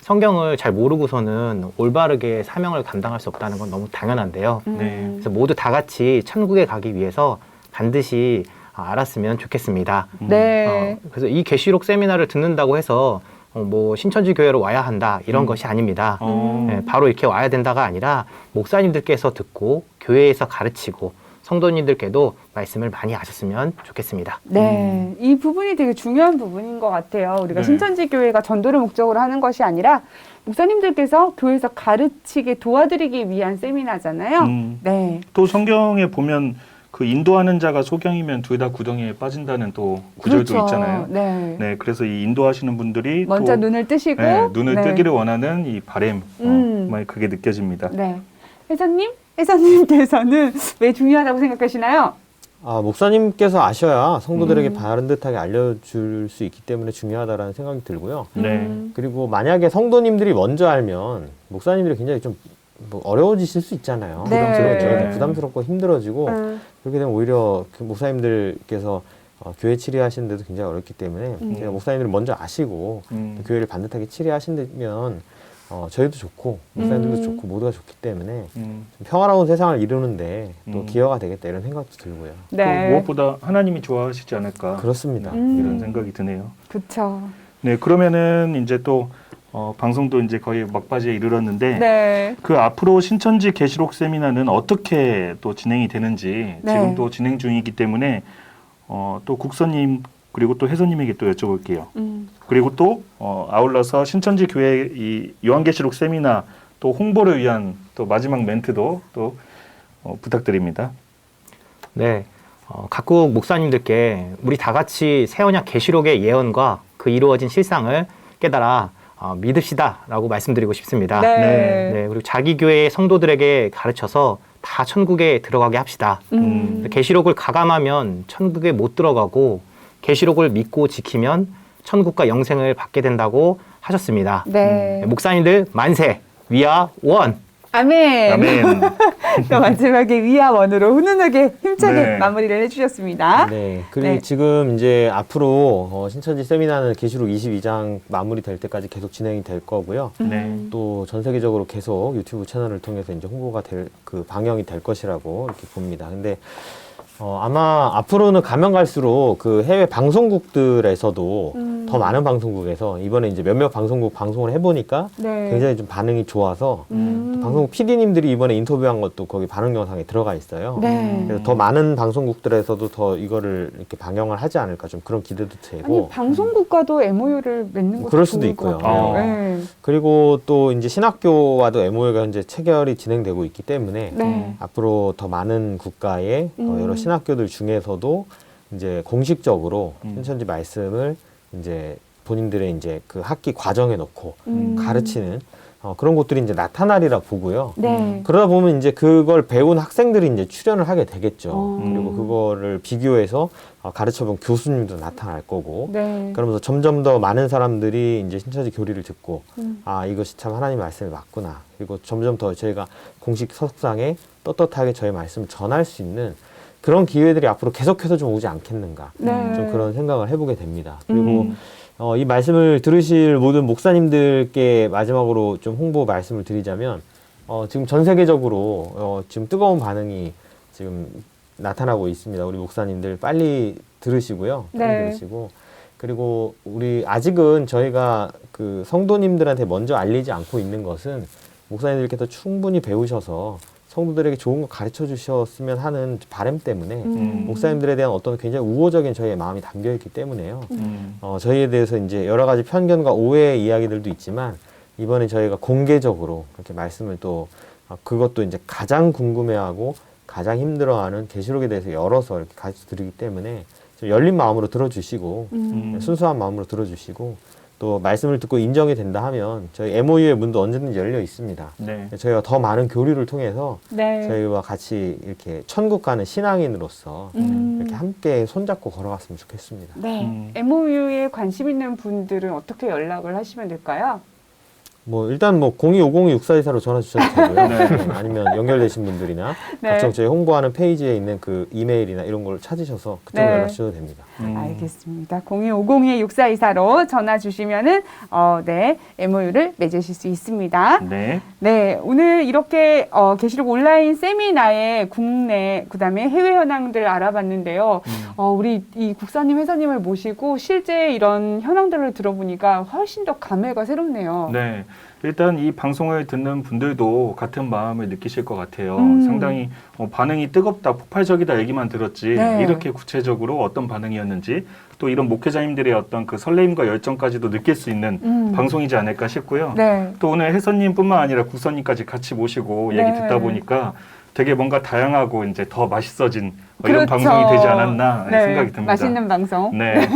E: 성경을 잘 모르고서는 올바르게 사명을 감당할 수 없다는 건 너무 당연한데요.
A: 네.
E: 그래서 모두 다 같이 천국에 가기 위해서 반드시 알았으면 좋겠습니다.
D: 네.
E: 그래서 이 계시록 세미나를 듣는다고 해서 뭐 신천지 교회로 와야 한다 이런 것이 아닙니다. 네, 바로 이렇게 와야 된다가 아니라 목사님들께서 듣고 교회에서 가르치고 성도님들께도 말씀을 많이 아셨으면 좋겠습니다.
D: 네, 이 부분이 되게 중요한 부분인 것 같아요. 우리가
A: 네.
D: 신천지 교회가 전도를 목적으로 하는 것이 아니라 목사님들께서 교회에서 가르치게 도와드리기 위한 세미나잖아요. 네.
A: 또 성경에 보면 그 인도하는 자가 소경이면 둘 다 구덩이에 빠진다는 또 구절도
D: 그렇죠.
A: 있잖아요.
D: 네.
A: 네, 그래서 이 인도하시는 분들이
D: 먼저
A: 또
D: 눈을 뜨시고
A: 네, 눈을
D: 네.
A: 뜨기를 원하는 이 바램,
D: 음.
A: 정말 그게 느껴집니다.
D: 네. 회사님께서는 왜 중요하다고 생각하시나요?
F: 목사님께서 아셔야 성도들에게 바른 듯하게 알려줄 수 있기 때문에 중요하다라는 생각이 들고요.
A: 네.
F: 그리고 만약에 성도님들이 먼저 알면 목사님들이 굉장히 좀 어려워지실 수 있잖아요.
D: 네.
F: 부담스럽고 힘들어지고 그렇게 되면 오히려 그 목사님들께서 교회 치리하시는데도 굉장히 어렵기 때문에 제가 목사님들을 먼저 아시고 교회를 반듯하게 치리하신다면 저희도 좋고 목사님들도 좋고 모두가 좋기 때문에 좀 평화로운 세상을 이루는데 또 기여가 되겠다 이런 생각도 들고요.
D: 네.
A: 또 무엇보다 하나님이 좋아하시지 않을까
F: 그렇습니다.
A: 이런 생각이 드네요.
D: 그렇죠.
A: 네, 그러면은 이제 또 방송도 이제 거의 막바지에 이르렀는데
D: 네.
A: 그 앞으로 신천지 계시록 세미나는 어떻게 또 진행이 되는지
D: 네.
A: 지금 또 진행 중이기 때문에 또 국서님 그리고 또 혜선님에게 또 여쭤볼게요. 그리고 또 아울러서 신천지 교회 이 요한계시록 세미나 또 홍보를 위한 또 마지막 멘트도 또 부탁드립니다.
E: 네, 각국 목사님들께 우리 다 같이 새 언약 계시록의 예언과 그 이루어진 실상을 깨달아 믿읍시다라고 말씀드리고 싶습니다.
D: 네.
E: 네, 그리고 자기 교회의 성도들에게 가르쳐서 다 천국에 들어가게 합시다. 계시록을 가감하면 천국에 못 들어가고 계시록을 믿고 지키면 천국과 영생을 받게 된다고 하셨습니다.
D: 네.
E: 목사님들 만세! 위아 원!
D: 아멘.
A: 아멘.
D: 또 마지막에 위아 원으로 훈훈하게 힘차게
A: 네.
D: 마무리를 해주셨습니다.
F: 네. 그리고
D: 네.
F: 지금 이제 앞으로 신천지 세미나는 계시록 22장 마무리될 때까지 계속 진행이 될 거고요.
A: 네.
F: 또 전 세계적으로 계속 유튜브 채널을 통해서 이제 홍보가 방영이 될 것이라고 이렇게 봅니다. 근데 아마 앞으로는 가면 갈수록 그 해외 방송국들에서도 더 많은 방송국에서 이번에 이제 몇몇 방송국 방송을 해보니까
D: 네.
F: 굉장히 좀 반응이 좋아서 또 방송국 PD님들이 이번에 인터뷰한 것도 거기 반응 영상에 들어가 있어요.
D: 네.
F: 그래서 더 많은 방송국들에서도 더 이거를 이렇게 방영을 하지 않을까 좀 그런 기대도
D: 아니
F: 되고.
D: 방송국과도 MOU를 맺는 것도
F: 그럴 수도
D: 좋을 것
F: 있고요.
D: 같아요.
A: 아.
D: 네.
F: 그리고 또 이제 신학교와도 MOU가 현재 체결이 진행되고 있기 때문에
D: 네.
F: 앞으로 더 많은 국가의 여러 신학교들 중에서도 이제 공식적으로 신천지 말씀을 이제 본인들의 이제 그 학기 과정에 넣고 가르치는 그런 곳들이 이제 나타나리라 보고요.
D: 네.
F: 그러다 보면 이제 그걸 배운 학생들이 이제 출연을 하게 되겠죠.
D: 음.
F: 그리고 그거를 비교해서 가르쳐본 교수님도 나타날 거고.
D: 네.
F: 그러면서 점점 더 많은 사람들이 이제 신천지 교리를 듣고 이것이 참 하나님 말씀이 맞구나. 그리고 점점 더 저희가 공식 석상에 떳떳하게 저희 말씀을 전할 수 있는 그런 기회들이 앞으로 계속해서 좀 오지 않겠는가.
D: 네.
F: 좀 그런 생각을 해보게 됩니다. 그리고 이 말씀을 들으실 모든 목사님들께 마지막으로 좀 홍보 말씀을 드리자면 지금 전 세계적으로 지금 뜨거운 반응이 지금 나타나고 있습니다. 우리 목사님들 빨리 들으시고요. 빨리
D: 네.
F: 들으시고 그리고 우리 아직은 저희가 그 성도님들한테 먼저 알리지 않고 있는 것은 목사님들께서 충분히 배우셔서 성도들에게 좋은 거 가르쳐 주셨으면 하는 바람 때문에 목사님들에 대한 어떤 굉장히 우호적인 저희의 마음이 담겨 있기 때문에요. 저희에 대해서 이제 여러 가지 편견과 오해의 이야기들도 있지만 이번에 저희가 공개적으로 그렇게 말씀을 또 그것도 이제 가장 궁금해하고 가장 힘들어하는 계시록에 대해서 열어서 이렇게 가르쳐 드리기 때문에 좀 열린 마음으로 들어주시고 순수한 마음으로 들어주시고 또 말씀을 듣고 인정이 된다 하면 저희 MOU의 문도 언제든지 열려 있습니다.
A: 네.
F: 저희가 더 많은 교류를 통해서
D: 네.
F: 저희와 같이 이렇게 천국 가는 신앙인으로서 이렇게 함께 손잡고 걸어갔으면 좋겠습니다.
D: 네. MOU에 관심 있는 분들은 어떻게 연락을 하시면 될까요?
F: 뭐 일단 뭐 0250-6424로 전화 주셔도 되고요.
A: 네.
F: 아니면 연결되신 분들이나
D: 네.
F: 각종 저희 홍보하는 페이지에 있는 그 이메일이나 이런 걸 찾으셔서 그쪽으로
D: 네.
F: 연락 주셔도 됩니다.
D: 알겠습니다. 0250-6424로 전화 주시면은 네, MOU를 맺으실 수 있습니다.
A: 네.
D: 네, 오늘 이렇게 계시록 온라인 세미나의 국내 그다음에 해외 현황들 알아봤는데요. 우리 이 국사님 회사님을 모시고 실제 이런 현황들을 들어보니까 훨씬 더 감회가 새롭네요.
A: 네. 일단 이 방송을 듣는 분들도 같은 마음을 느끼실 것 같아요. 상당히 반응이 뜨겁다, 폭발적이다 얘기만 들었지
D: 네.
A: 이렇게 구체적으로 어떤 반응이었는지 또 이런 목회자님들의 어떤 그 설레임과 열정까지도 느낄 수 있는 방송이지 않을까 싶고요.
D: 네.
A: 또 오늘 혜선님뿐만 아니라 국선님까지 같이 모시고 얘기
D: 네.
A: 듣다 보니까 되게 뭔가 다양하고 이제 더 맛있어진 이런
D: 그렇죠.
A: 방송이 되지 않았나
D: 네,
A: 생각이 듭니다.
D: 맛있는 방송.
A: 네.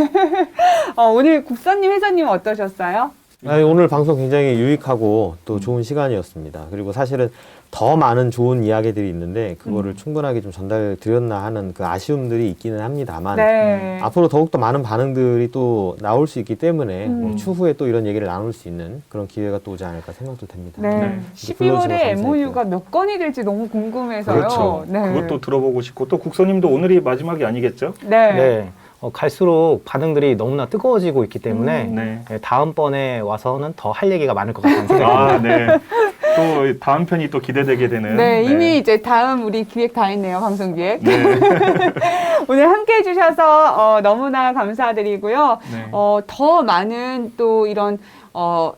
D: 오늘 국사님 회사님 어떠셨어요?
F: 오늘 방송 굉장히 유익하고 또 좋은 시간이었습니다. 그리고 사실은 더 많은 좋은 이야기들이 있는데 그거를 충분하게 좀 전달 드렸나 하는 그 아쉬움들이 있기는 합니다만
D: 네.
F: 앞으로 더욱더 많은 반응들이 또 나올 수 있기 때문에 추후에 또 이런 얘기를 나눌 수 있는 그런 기회가 또 오지 않을까 생각도 됩니다.
D: 네.
A: 네.
D: 12월에
F: 감사했고요.
D: MOU가 몇 건이 될지 너무 궁금해서요.
A: 그렇죠.
D: 네.
A: 그것도 들어보고 싶고 또 국선님도 오늘이 마지막이 아니겠죠?
D: 네.
E: 네. 갈수록 반응들이 너무나 뜨거워지고 있기 때문에
A: 네.
E: 다음번에 와서는 더 할 얘기가 많을 것 같다는 생각이 듭니다.
A: 아, 네. 또 다음 편이 또 기대되게 되는.
D: 네, 이미 이제 다음 우리 기획 다 했네요, 방송 기획.
A: 네.
D: 오늘 함께 해주셔서 너무나 감사드리고요.
A: 네.
D: 더 많은 또 이런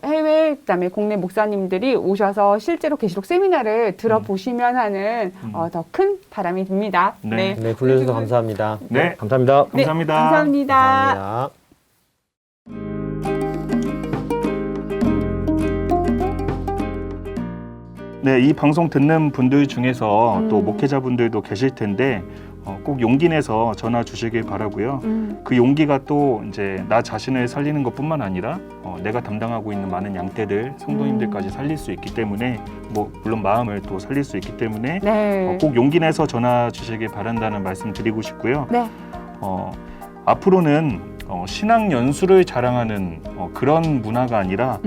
D: 해외 그다음에 국내 목사님들이 오셔서 실제로 계시록 세미나를 들어보시면 하는 더 큰 바람이 듭니다.
A: 네.
F: 네, 불러주셔서 감사합니다.
A: 네.
E: 감사합니다.
D: 네,
A: 감사합니다.
D: 감사합니다.
F: 감사합니다.
A: 네, 이 방송 듣는 분들 중에서 또 목회자분들도 계실 텐데 꼭 용기 내서 전화 주시길 바라고요. 그 용기가 또 이제 나 자신을 살리는 것뿐만 아니라 내가 담당하고 있는 많은 양떼들, 성도님들까지 살릴 수 있기 때문에 뭐 물론 마음을 또 살릴 수 있기 때문에
D: 네.
A: 꼭 용기 내서 전화 주시길 바란다는 말씀 드리고 싶고요.
D: 네.
A: 앞으로는 신앙 연수를 자랑하는 그런 문화가 아니라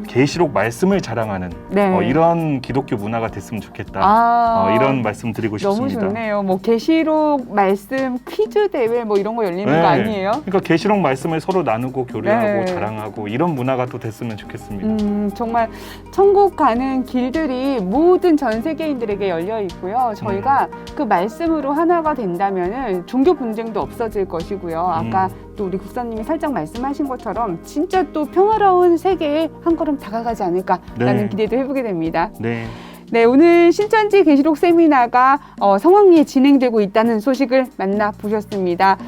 A: 계시록 말씀을 자랑하는
D: 네.
A: 이런 기독교 문화가 됐으면 좋겠다. 이런 말씀 드리고
D: 너무
A: 싶습니다.
D: 좋네요. 뭐 계시록 말씀 퀴즈 대회 뭐 이런 거 열리는
A: 네.
D: 거 아니에요?
A: 그러니까 계시록 말씀을 서로 나누고 교류하고
D: 네.
A: 자랑하고 이런 문화가 또 됐으면 좋겠습니다.
D: 정말 천국 가는 길들이 모든 전 세계인들에게 열려 있고요. 저희가 그 말씀으로 하나가 된다면은 종교 분쟁도 없어질 것이고요. 아까 또 우리 국사님이 살짝 말씀하신 것처럼 진짜 또 평화로운 세계에 한 걸음 다가가지 않을까라는
A: 네.
D: 기대도 해보게 됩니다.
A: 네.
D: 네, 오늘 신천지 계시록 세미나가 성황리에 진행되고 있다는 소식을 만나보셨습니다.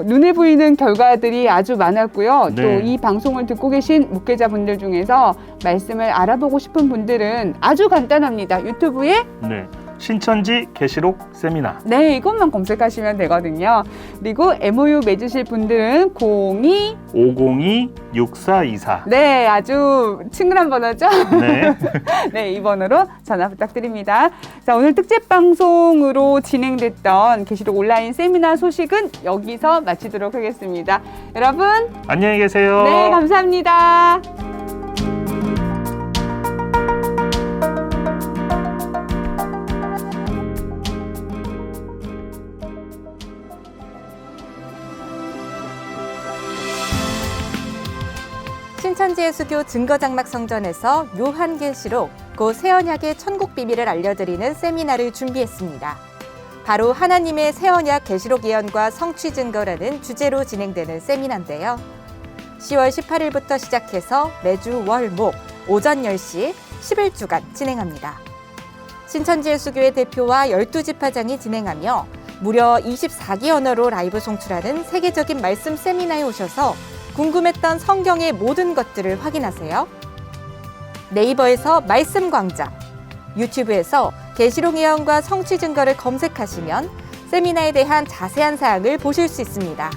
D: 눈에 보이는 결과들이 아주 많았고요.
A: 네.
D: 또 이 방송을 듣고 계신 목회자분들 중에서 말씀을 알아보고 싶은 분들은 아주 간단합니다. 유튜브에
A: 네. 신천지 계시록 세미나.
D: 네, 이것만 검색하시면 되거든요. 그리고 MOU 맺으실 분들은
A: 502-6424.
D: 네, 아주 친근한 번호죠?
A: 네.
D: 네, 이 번호로 전화 부탁드립니다. 자, 오늘 특집 방송으로 진행됐던 계시록 온라인 세미나 소식은 여기서 마치도록 하겠습니다. 여러분,
A: 안녕히 계세요.
D: 네, 감사합니다.
C: 신천지
J: 예수교 증거장막 성전에서 요한계시록, 곧 새언약의 천국 비밀을 알려드리는 세미나를 준비했습니다. 바로 하나님의 새언약 계시록 예언과 성취 증거라는 주제로 진행되는 세미나인데요. 10월 18일부터 시작해서 매주 월, 목, 오전 10시 11주간 진행합니다. 신천지 예수교회 대표와 12지파장이 진행하며 무려 24개 언어로 라이브 송출하는 세계적인 말씀 세미나에 오셔서 궁금했던 성경의 모든 것들을 확인하세요. 네이버에서 말씀 광장, 유튜브에서 계시록 예언과 성취 증거를 검색하시면 세미나에 대한 자세한 사항을 보실 수 있습니다.